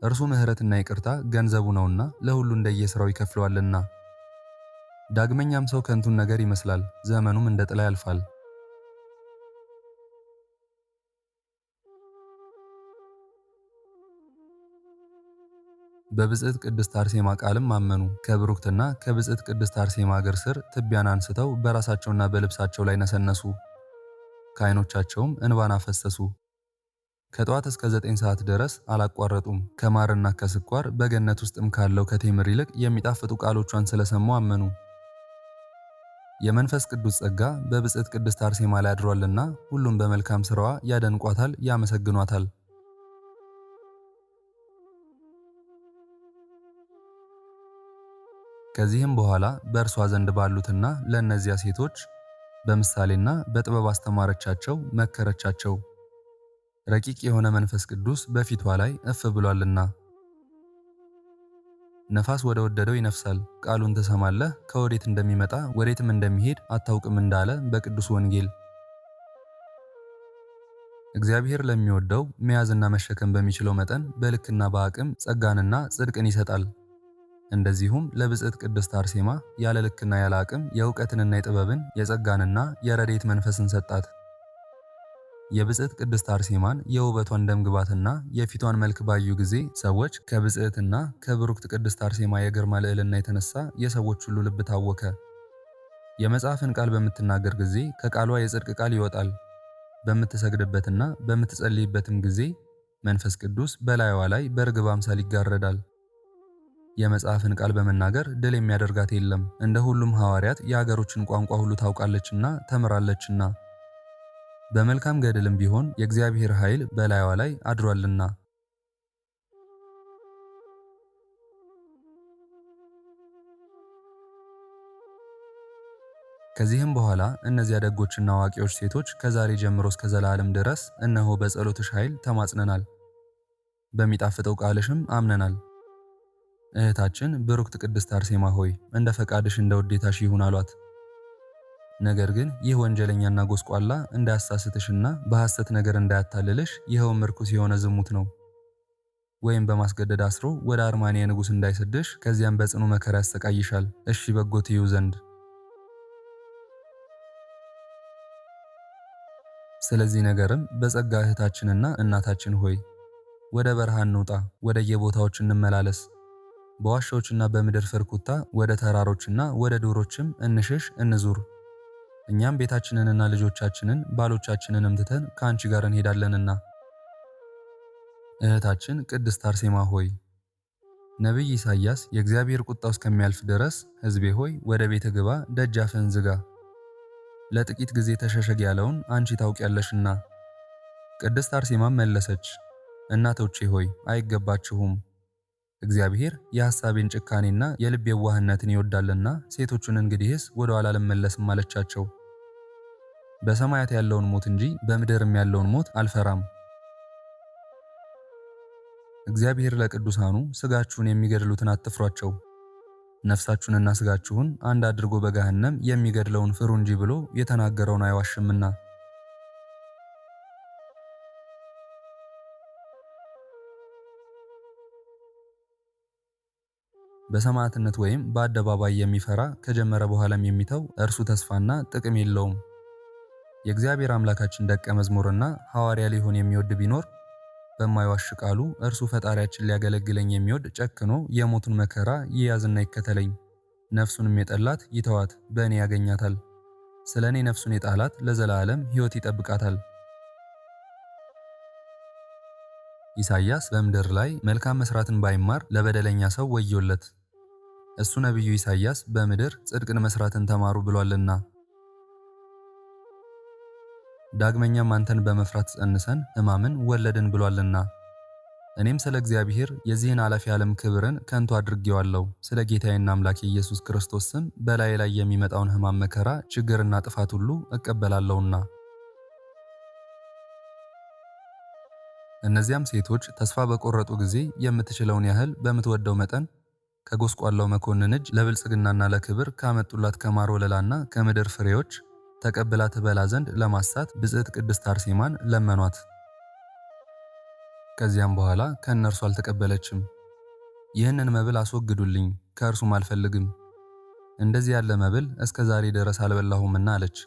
እርሱ ምሕረትና ይቅርታ ገንዘቡ ነውና ለሁሉ እንደየሥራው ይከፍለዋልና። ዳግመኛም ሰው ከንቱን ነገር ይመስላል፣ ዘመኑም እንደ ጥላ ያልፋል። በብጽዕት ቅድስት አርሴማ ቃልም አመኑ። ከብሩክትና ከብጽዕት ቅድስት አርሴማ እግር ስር ትቢያን አንስተው በራሳቸውና በልብሳቸው ላይ ነሰነሱ። ከዓይኖቻቸውም እንባን አፈሰሱ። ከጠዋት እስከ 9 ሰዓት ድረስ አላቋረጡም። ከማርና ከስኳር በገነት ውስጥም ካለው ከቴምር ይልቅ የሚጣፍጡ ቃሎቿን ስለሰሙ አመኑ። የመንፈስ ቅዱስ ጸጋ በብጽዕት ቅድስት አርሴማ ላይ አድሯልና ሁሉም በመልካም ሥራዋ ያደንቋታል፣ ያመሰግኗታል። ከዚህም በኋላ በእርሷ ዘንድ ባሉትና ለእነዚያ ሴቶች በምሳሌና በጥበብ አስተማረቻቸው፣ መከረቻቸው። ረቂቅ የሆነ መንፈስ ቅዱስ በፊቷ ላይ እፍ ብሏልና። ነፋስ ወደ ወደደው ይነፍሳል፣ ቃሉን ትሰማለህ፣ ከወዴት እንደሚመጣ ወዴትም እንደሚሄድ አታውቅም እንዳለ በቅዱስ ወንጌል። እግዚአብሔር ለሚወደው መያዝና መሸከም በሚችለው መጠን በልክና በአቅም ጸጋንና ጽድቅን ይሰጣል። እንደዚሁም ለብጽዕት ቅድስት አርሴማ ያለ ልክና ያለ አቅም የእውቀትንና የጥበብን የጸጋንና የረድኤት መንፈስን ሰጣት። የብጽዕት ቅድስት አርሴማን የውበቷን ደምግባትና የፊቷን መልክ ባዩ ጊዜ ሰዎች ከብጽዕትና ከብሩክት ቅድስት አርሴማ የግርማ ልዕልና የተነሳ የሰዎች ሁሉ ልብ ታወከ። የመጽሐፍን ቃል በምትናገር ጊዜ ከቃሏ የጽድቅ ቃል ይወጣል። በምትሰግድበትና በምትጸልይበትም ጊዜ መንፈስ ቅዱስ በላይዋ ላይ በርግብ አምሳል ይጋረዳል። የመጽሐፍን ቃል በመናገር ድል የሚያደርጋት የለም። እንደ ሁሉም ሐዋርያት የአገሮችን ቋንቋ ሁሉ ታውቃለችና ተምራለችና። በመልካም ገድልም ቢሆን የእግዚአብሔር ኃይል በላይዋ ላይ አድሯልና። ከዚህም በኋላ እነዚያ ደጎችና አዋቂዎች ሴቶች ከዛሬ ጀምሮ እስከ ዘላለም ድረስ እነሆ በጸሎትሽ ኃይል ተማጽነናል፣ በሚጣፍጠው ቃልሽም አምነናል። እህታችን ብሩክት ቅድስት አርሴማ ሆይ እንደ ፈቃድሽ እንደ ውዴታሽ ይሁን አሏት። ነገር ግን ይህ ወንጀለኛና ጎስቋላ እንዳያሳስትሽና በሐሰት ነገር እንዳያታልልሽ ይኸውም ርኩስ የሆነ ዝሙት ነው። ወይም በማስገደድ አስሮ ወደ አርማንያ ንጉሥ እንዳይሰድሽ ከዚያም በጽኑ መከራ ያሰቃይሻል። እሺ በጎ ትዩ ዘንድ። ስለዚህ ነገርም በጸጋ እህታችንና እናታችን ሆይ ወደ በረሃ እንውጣ፣ ወደ የቦታዎች እንመላለስ፣ በዋሻዎችና በምድር ፍርኩታ ወደ ተራሮችና ወደ ዱሮችም እንሽሽ እንዙር። እኛም ቤታችንንና ልጆቻችንን ባሎቻችንንም ትተን ከአንቺ ጋር እንሄዳለንና። እህታችን ቅድስት አርሴማ ሆይ ነቢይ ኢሳይያስ የእግዚአብሔር ቁጣው እስከሚያልፍ ድረስ ሕዝቤ ሆይ ወደ ቤት ግባ፣ ደጃፍህን ዝጋ፣ ለጥቂት ጊዜ ተሸሸግ ያለውን አንቺ ታውቂያለሽና። ቅድስት አርሴማም መለሰች፣ እናቶቼ ሆይ አይገባችሁም። እግዚአብሔር የሐሳቤን ጭካኔና የልብ የዋህነትን ይወዳልና ሴቶቹን እንግዲህስ ወደ ኋላ አልመለስም አለቻቸው። በሰማያት ያለውን ሞት እንጂ በምድርም ያለውን ሞት አልፈራም። እግዚአብሔር ለቅዱሳኑ ሥጋችሁን የሚገድሉትን አትፍሯቸው፣ ነፍሳችሁንና ሥጋችሁን አንድ አድርጎ በገሃነም የሚገድለውን ፍሩ እንጂ ብሎ የተናገረውን አይዋሽምና። በሰማዕትነት ወይም በአደባባይ የሚፈራ ከጀመረ በኋላም የሚተው እርሱ ተስፋና ጥቅም የለውም። የእግዚአብሔር አምላካችን ደቀ መዝሙርና ሐዋርያ ሊሆን የሚወድ ቢኖር በማይዋሽ ቃሉ እርሱ ፈጣሪያችን ሊያገለግለኝ የሚወድ ጨክኖ የሞቱን መከራ ይያዝና ይከተለኝ። ነፍሱንም የጠላት ይተዋት፣ በእኔ ያገኛታል። ስለ እኔ ነፍሱን የጣላት ለዘላለም ሕይወት ይጠብቃታል። ኢሳይያስ በምድር ላይ መልካም መስራትን ባይማር ለበደለኛ ሰው ወዮለት። እሱ ነቢዩ ኢሳይያስ በምድር ጽድቅን መስራትን ተማሩ ብሏልና። ዳግመኛም አንተን በመፍራት ጸንሰን ሕማምን ወለድን ብሏልና። እኔም ስለ እግዚአብሔር የዚህን ኃላፊ ዓለም ክብርን ከንቱ አድርጌዋለሁ። ስለ ጌታዬና አምላኬ ኢየሱስ ክርስቶስ ስም በላዬ ላይ የሚመጣውን ሕማም፣ መከራ፣ ችግርና ጥፋት ሁሉ እቀበላለሁና። እነዚያም ሴቶች ተስፋ በቆረጡ ጊዜ የምትችለውን ያህል በምትወደው መጠን ከጎስቋላው መኮንን እጅ ለብልጽግናና ለክብር ካመጡላት ከማር ወለላና ከምድር ፍሬዎች ተቀብላ ትበላ ዘንድ ለማሳት ብጽዕት ቅድስት አርሴማን ለመኗት። ከዚያም በኋላ ከእነርሱ አልተቀበለችም። ይህንን መብል አስወግዱልኝ፣ ከእርሱም አልፈልግም፣ እንደዚህ ያለ መብል እስከ ዛሬ ድረስ አልበላሁምና አለች።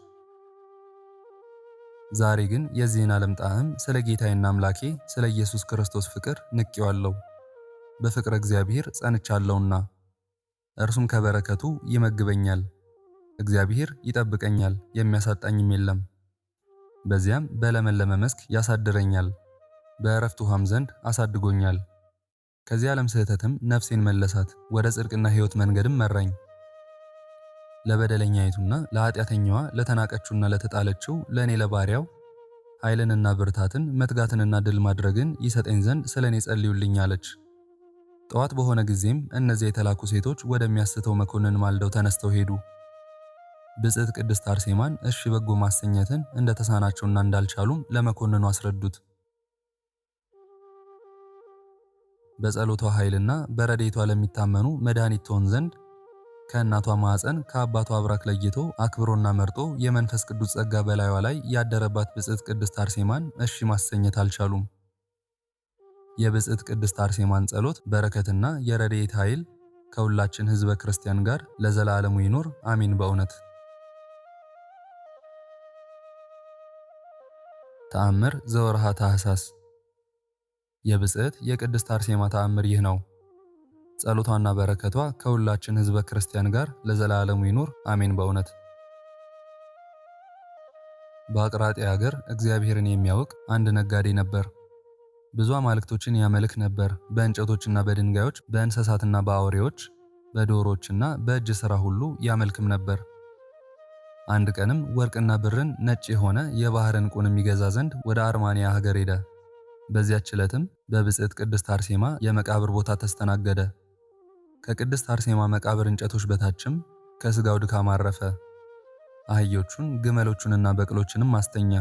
ዛሬ ግን የዚህን ዓለም ጣዕም ስለ ጌታዬና አምላኬ ስለ ኢየሱስ ክርስቶስ ፍቅር ንቄዋለሁ። በፍቅረ እግዚአብሔር ጸንቻለሁና እርሱም ከበረከቱ ይመግበኛል። እግዚአብሔር ይጠብቀኛል፣ የሚያሳጣኝም የለም። በዚያም በለመለመ መስክ ያሳድረኛል፣ በእረፍት ውሃም ዘንድ አሳድጎኛል። ከዚህ ዓለም ስህተትም ነፍሴን መለሳት፣ ወደ ጽድቅና ሕይወት መንገድም መራኝ። ለበደለኛይቱና ለኃጢአተኛዋ ለተናቀችውና ለተጣለችው ለእኔ ለባሪያው ኃይልንና ብርታትን መትጋትንና ድል ማድረግን ይሰጠኝ ዘንድ ስለ እኔ ጸልዩልኝ አለች። ጠዋት በሆነ ጊዜም እነዚያ የተላኩ ሴቶች ወደሚያስተው መኮንን ማልደው ተነስተው ሄዱ። ብጽዕት ቅድስት አርሴማን እሺ በጎ ማሰኘትን እንደተሳናቸውና እንዳልቻሉም ለመኮንኑ አስረዱት። በጸሎቷ ኃይልና በረድኤቷ ለሚታመኑ መድኃኒት ትሆን ዘንድ ከእናቷ ማኅፀን ከአባቷ አብራክ ለይቶ አክብሮና መርጦ የመንፈስ ቅዱስ ጸጋ በላይዋ ላይ ያደረባት ብጽዕት ቅድስት አርሴማን እሺ ማሰኘት አልቻሉም። የብጽዕት ቅድስት አርሴማን ጸሎት በረከትና የረድኤት ኃይል ከሁላችን ሕዝበ ክርስቲያን ጋር ለዘላለሙ ይኑር አሚን። በእውነት ተአምር ዘወርሃ ታኅሣሥ። የብጽዕት የቅድስት አርሴማ ተአምር ይህ ነው። ጸሎቷና በረከቷ ከሁላችን ሕዝበ ክርስቲያን ጋር ለዘላለሙ ይኑር አሜን። በእውነት በአቅራጤ ሀገር እግዚአብሔርን የሚያውቅ አንድ ነጋዴ ነበር። ብዙ አማልክቶችን ያመልክ ነበር። በእንጨቶችና በድንጋዮች፣ በእንስሳትና በአውሬዎች፣ በዶሮችና በእጅ ሥራ ሁሉ ያመልክም ነበር። አንድ ቀንም ወርቅና ብርን፣ ነጭ የሆነ የባህር ዕንቁን የሚገዛ ዘንድ ወደ አርማንያ ሀገር ሄደ። በዚያች ዕለትም በብጽዕት ቅድስት አርሴማ የመቃብር ቦታ ተስተናገደ። ከቅድስት አርሴማ መቃብር እንጨቶች በታችም ከሥጋው ድካም አረፈ። አህዮቹን ግመሎቹንና በቅሎችንም አስተኛ።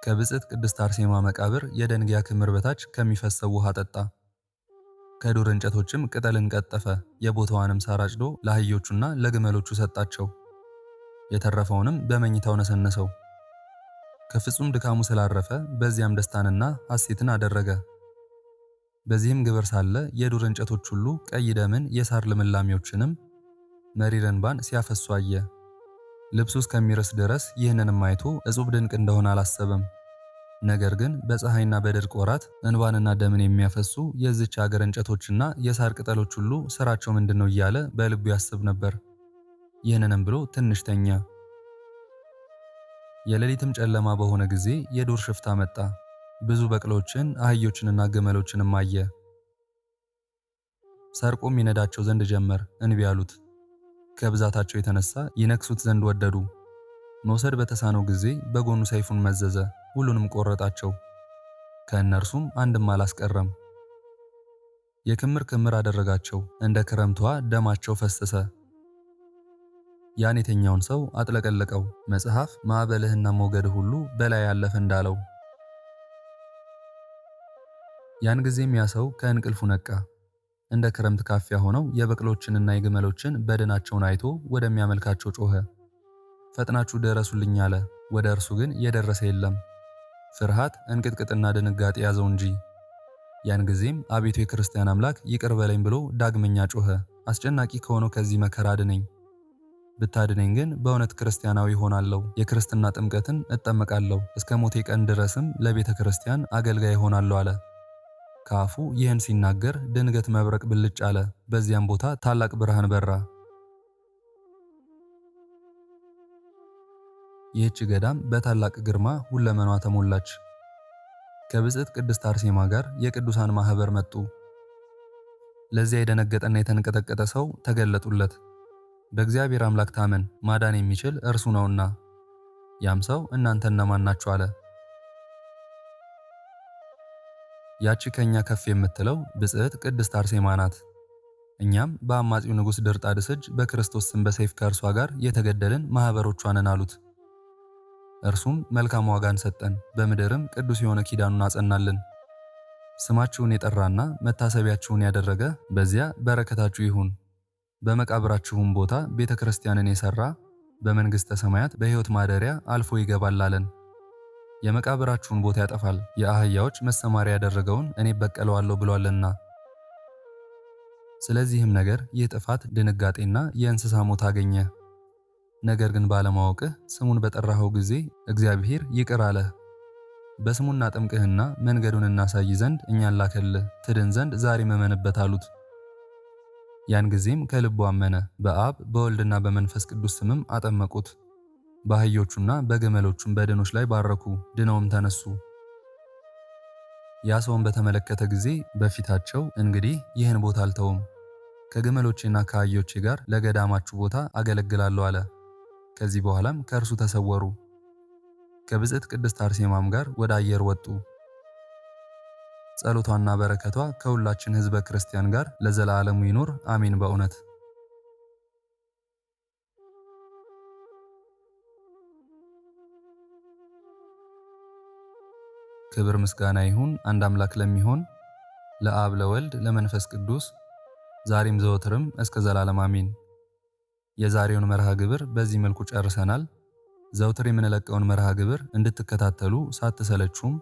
ከብጽዕት ቅድስት አርሴማ መቃብር የደንጊያ ክምር በታች ከሚፈሰው ውሃ ጠጣ። ከዱር እንጨቶችም ቅጠልን ቀጠፈ። የቦታዋንም ሳር አጭዶ ለአህዮቹና ለግመሎቹ ሰጣቸው። የተረፈውንም በመኝታው ነሰነሰው። ከፍጹም ድካሙ ስላረፈ በዚያም ደስታንና ሐሴትን አደረገ። በዚህም ግብር ሳለ የዱር እንጨቶች ሁሉ ቀይ ደምን፣ የሳር ልምላሜዎችንም መሪር እንባን ሲያፈሱ አየ። ልብሱ እስከሚረስ ድረስ ይህንንም አይቶ እጹብ ድንቅ እንደሆነ አላሰበም። ነገር ግን በፀሐይና በድርቅ ወራት እንባንና ደምን የሚያፈሱ የዚች አገር እንጨቶችና የሳር ቅጠሎች ሁሉ ስራቸው ምንድነው እያለ በልቡ ያስብ ነበር። ይህንንም ብሎ ትንሽ ተኛ። የሌሊትም ጨለማ በሆነ ጊዜ የዱር ሽፍታ መጣ። ብዙ በቅሎችን አህዮችንና ግመሎችንም አየ። ሰርቆም ይነዳቸው ዘንድ ጀመር። እንቢ አሉት። ከብዛታቸው የተነሳ ይነክሱት ዘንድ ወደዱ። መውሰድ በተሳነው ጊዜ በጎኑ ሰይፉን መዘዘ፣ ሁሉንም ቆረጣቸው። ከእነርሱም አንድም አላስቀረም። የክምር ክምር አደረጋቸው፣ እንደ ክረምቷ ደማቸው ፈሰሰ። ያን የተኛውን ሰው አጥለቀለቀው። መጽሐፍ ማዕበልህና ሞገድህ ሁሉ በላይ ያለፈ እንዳለው። ያን ጊዜም ያ ሰው ከእንቅልፉ ነቃ። እንደ ክረምት ካፊያ ሆነው የበቅሎችንና የግመሎችን በድናቸውን አይቶ ወደሚያመልካቸው ጮኸ። ፈጥናችሁ ድረሱልኝ አለ። ወደ እርሱ ግን የደረሰ የለም። ፍርሃት፣ እንቅጥቅጥና ድንጋጤ ያዘው እንጂ። ያን ጊዜም አቤቱ የክርስቲያን አምላክ ይቅር በለኝ ብሎ ዳግመኛ ጮኸ። አስጨናቂ ከሆነው ከዚህ መከራ አድነኝ። ብታድነኝ ግን በእውነት ክርስቲያናዊ ሆናለሁ፣ የክርስትና ጥምቀትን እጠመቃለሁ፣ እስከ ሞቴ ቀን ድረስም ለቤተ ክርስቲያን አገልጋይ ሆናለሁ አለ። ከአፉ ይህን ሲናገር ድንገት መብረቅ ብልጭ አለ። በዚያም ቦታ ታላቅ ብርሃን በራ። ይህች ገዳም በታላቅ ግርማ ሁለመኗ ተሞላች። ከብጽዕት ቅድስት አርሴማ ጋር የቅዱሳን ማህበር መጡ። ለዚያ የደነገጠና የተንቀጠቀጠ ሰው ተገለጡለት። በእግዚአብሔር አምላክ ታመን፣ ማዳን የሚችል እርሱ ነውና። ያም ሰው እናንተ እነማን ናችሁ አለ። ያቺ ከኛ ከፍ የምትለው ብጽዕት ቅድስት አርሴማ ናት። እኛም በአማጺው ንጉሥ ድርጣድስ እጅ በክርስቶስ ስም በሰይፍ ከእርሷ ጋር የተገደልን ማኅበሮቿ ነን አሉት። እርሱም መልካም ዋጋን ሰጠን፣ በምድርም ቅዱስ የሆነ ኪዳኑን አጸናልን። ስማችሁን የጠራና መታሰቢያችሁን ያደረገ በዚያ በረከታችሁ ይሁን። በመቃብራችሁም ቦታ ቤተ ክርስቲያንን የሠራ በመንግሥተ ሰማያት በሕይወት ማደሪያ አልፎ ይገባል አለን። የመቃብራችሁን ቦታ ያጠፋል፣ የአህያዎች መሰማሪያ ያደረገውን እኔ በቀለዋለሁ ብሏልና። ስለዚህም ነገር ይህ ጥፋት፣ ድንጋጤና የእንስሳ ሞት አገኘ። ነገር ግን ባለማወቅህ ስሙን በጠራኸው ጊዜ እግዚአብሔር ይቅር አለህ። በስሙ እናጠምቅህና መንገዱን እናሳይ ዘንድ እኛን ላከልህ፣ ትድን ዘንድ ዛሬ እመንበት አሉት። ያን ጊዜም ከልቡ አመነ። በአብ በወልድና በመንፈስ ቅዱስ ስምም አጠመቁት። በአህዮቹና በግመሎቹም በድኖች ላይ ባረኩ፣ ድነውም ተነሱ። ያ ሰውን በተመለከተ ጊዜ በፊታቸው እንግዲህ ይህን ቦታ አልተውም፣ ከግመሎቼና ከአህዮቼ ጋር ለገዳማችሁ ቦታ አገለግላለሁ አለ። ከዚህ በኋላም ከእርሱ ተሰወሩ። ከብጽዕት ቅድስት አርሴማም ጋር ወደ አየር ወጡ። ጸሎቷና በረከቷ ከሁላችን ሕዝበ ክርስቲያን ጋር ለዘላለሙ ይኑር አሜን። በእውነት ክብር ምስጋና ይሁን አንድ አምላክ ለሚሆን ለአብ ለወልድ ለመንፈስ ቅዱስ ዛሬም ዘወትርም እስከ ዘላለም አሜን። የዛሬውን መርሃ ግብር በዚህ መልኩ ጨርሰናል። ዘውትር የምንለቀውን መርሃ ግብር እንድትከታተሉ ሳትሰለቹም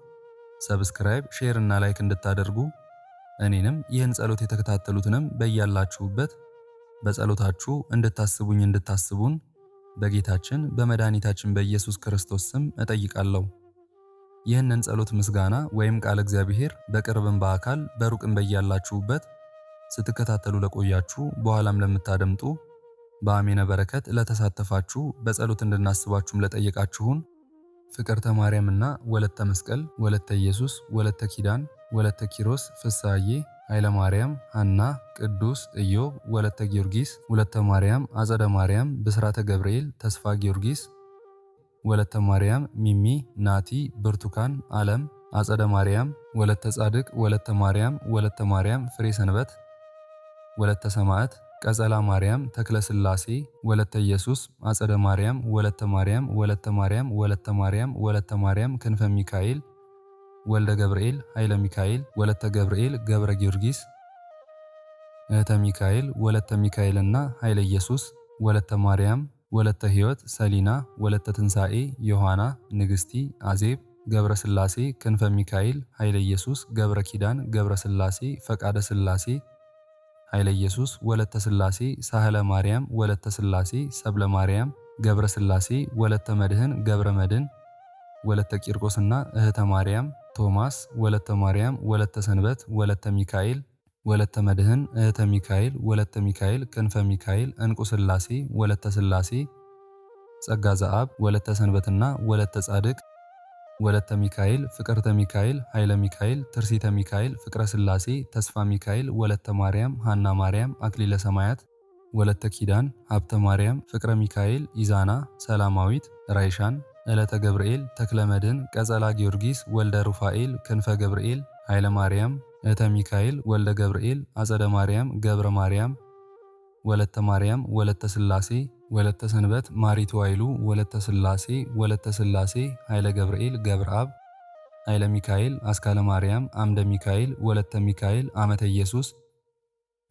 ሰብስክራይብ፣ ሼር እና ላይክ እንድታደርጉ እኔንም ይህን ጸሎት የተከታተሉትንም በያላችሁበት በጸሎታችሁ እንድታስቡን በጌታችን በመድኃኒታችን በኢየሱስ ክርስቶስ ስም እጠይቃለሁ። ይህንን ጸሎት ምስጋና ወይም ቃል እግዚአብሔር በቅርብም በአካል በሩቅም በያላችሁበት ስትከታተሉ ለቆያችሁ በኋላም ለምታደምጡ በአሜነ በረከት ለተሳተፋችሁ በጸሎት እንድናስባችሁም ለጠየቃችሁን ፍቅርተ ማርያምና ወለተ መስቀል፣ ወለተ ኢየሱስ፣ ወለተ ኪዳን፣ ወለተ ኪሮስ፣ ፍሳዬ፣ ኃይለ ማርያም፣ ሐና፣ ቅዱስ ኢዮብ፣ ወለተ ጊዮርጊስ፣ ወለተ ማርያም፣ አጸደ ማርያም፣ ብስራተ ገብርኤል፣ ተስፋ ጊዮርጊስ፣ ወለተ ማርያም፣ ሚሚ፣ ናቲ፣ ብርቱካን፣ ዓለም፣ አጸደ ማርያም፣ ወለተ ጻድቅ፣ ወለተ ማርያም፣ ፍሬ ሰንበት፣ ወለተ ሰማዕት፣ ቀጸላ ማርያም፣ ተክለ ሥላሴ፣ ወለተ ኢየሱስ፣ አጸደ ማርያም፣ ወለተ ማርያም፣ ወለተ ማርያም፣ ክንፈ ሚካኤል፣ ወልደ ገብርኤል፣ ኃይለ ሚካኤል፣ ወለተ ገብርኤል፣ ገብረ ጊዮርጊስ፣ እህተ ሚካኤል፣ ወለተ ሚካኤልና ኃይለ ኢየሱስ፣ ወለተ ማርያም፣ ወለተ ሕይወት፣ ሰሊና፣ ወለተ ትንሣኤ፣ ዮሐና፣ ንግሥቲ፣ አዜብ፣ ገብረ ሥላሴ፣ ክንፈ ሚካኤል፣ ኃይለ ኢየሱስ፣ ገብረ ኪዳን፣ ገብረ ሥላሴ፣ ፈቃደ ሥላሴ፣ ኃይለ ኢየሱስ፣ ወለተ ሥላሴ፣ ሳህለ ማርያም፣ ወለተ ሥላሴ፣ ሰብለ ማርያም፣ ገብረ ሥላሴ፣ ወለተ መድህን፣ ገብረ መድህን፣ ወለተ ቂርቆስና እህተ ማርያም፣ ቶማስ፣ ወለተ ማርያም፣ ወለተ ሰንበት፣ ወለተ ሚካኤል፣ ወለተ መድህን፣ እህተ ሚካኤል፣ ወለተ ሚካኤል፣ ክንፈ ሚካኤል፣ እንቁ ሥላሴ፣ ወለተ ሥላሴ፣ ጸጋ ዘአብ፣ ወለተ ሰንበትና ወለተ ጻድቅ፣ ወለተ ሚካኤል፣ ፍቅርተ ሚካኤል፣ ኃይለ ሚካኤል፣ ትርሲተ ሚካኤል፣ ፍቅረ ሥላሴ፣ ተስፋ ሚካኤል፣ ወለተ ማርያም፣ ሐና ማርያም፣ አክሊለ ሰማያት፣ ወለተ ኪዳን፣ ሀብተ ማርያም፣ ፍቅረ ሚካኤል፣ ኢዛና፣ ሰላማዊት፣ ራይሻን፣ ዕለተ ገብርኤል፣ ተክለ መድህን፣ ቀጸላ ጊዮርጊስ፣ ወልደ ሩፋኤል፣ ክንፈ ገብርኤል፣ ኃይለ ማርያም፣ እህተ ሚካኤል፣ ወልደ ገብርኤል፣ አጸደ ማርያም፣ ገብረ ማርያም፣ ወለተ ማርያም፣ ወለተ ሥላሴ፣ ወለተ ሰንበት፣ ማሪቱ ኃይሉ፣ ወለተ ሥላሴ፣ ኃይለ ገብርኤል፣ ገብረ አብ፣ ኃይለ ሚካኤል፣ አስካለ ማርያም፣ አምደ ሚካኤል፣ ወለተ ሚካኤል፣ አመተ ኢየሱስ፣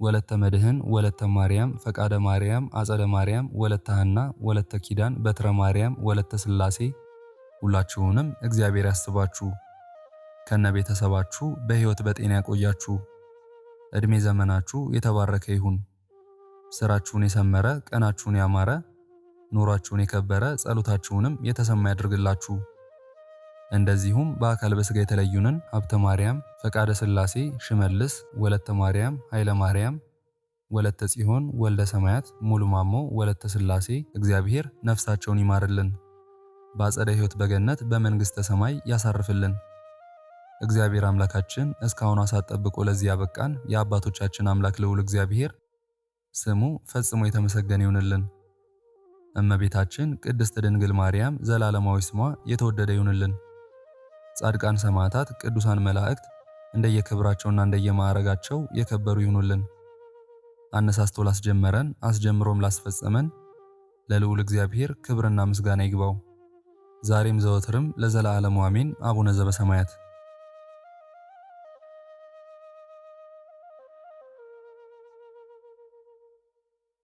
ወለተ መድህን፣ ወለተ ማርያም፣ ፈቃደ ማርያም፣ አጸደ ማርያም፣ ወለተ ሐና፣ ወለተ ኪዳን፣ በትረ ማርያም፣ ወለተ ሥላሴ። ሁላችሁንም እግዚአብሔር ያስባችሁ ከነ ቤተሰባችሁ በሕይወት በጤና ያቆያችሁ። ዕድሜ ዘመናችሁ የተባረከ ይሁን። ስራችሁን የሰመረ፣ ቀናችሁን ያማረ፣ ኑሯችሁን የከበረ፣ ጸሎታችሁንም የተሰማ ያድርግላችሁ። እንደዚሁም በአካል በሥጋ የተለዩንን ሀብተ ማርያም፣ ፈቃደ ሥላሴ፣ ሽመልስ፣ ወለተ ማርያም፣ ኃይለ ማርያም፣ ወለተ ጽዮን፣ ወልደ ሰማያት፣ ሙሉ ማሞ፣ ወለተ ሥላሴ እግዚአብሔር ነፍሳቸውን ይማርልን፣ በአጸደ ሕይወት በገነት በመንግሥተ ሰማይ ያሳርፍልን። እግዚአብሔር አምላካችን እስካሁን ሰዓት ጠብቆ ለዚህ ያበቃን የአባቶቻችን አምላክ ልዑል እግዚአብሔር ስሙ ፈጽሞ የተመሰገነ ይሁንልን። እመቤታችን ቅድስት ድንግል ማርያም ዘላለማዊ ስሟ የተወደደ ይሁንልን። ጻድቃን ሰማዕታት፣ ቅዱሳን መላእክት እንደየክብራቸውና እንደየማዕረጋቸው የከበሩ ይሁኑልን። አነሳስቶ ላስጀመረን አስጀምሮም ላስፈጸመን ለልዑል እግዚአብሔር ክብርና ምስጋና ይግባው ዛሬም ዘወትርም ለዘላለሙ አሜን። አቡነ ዘበሰማያት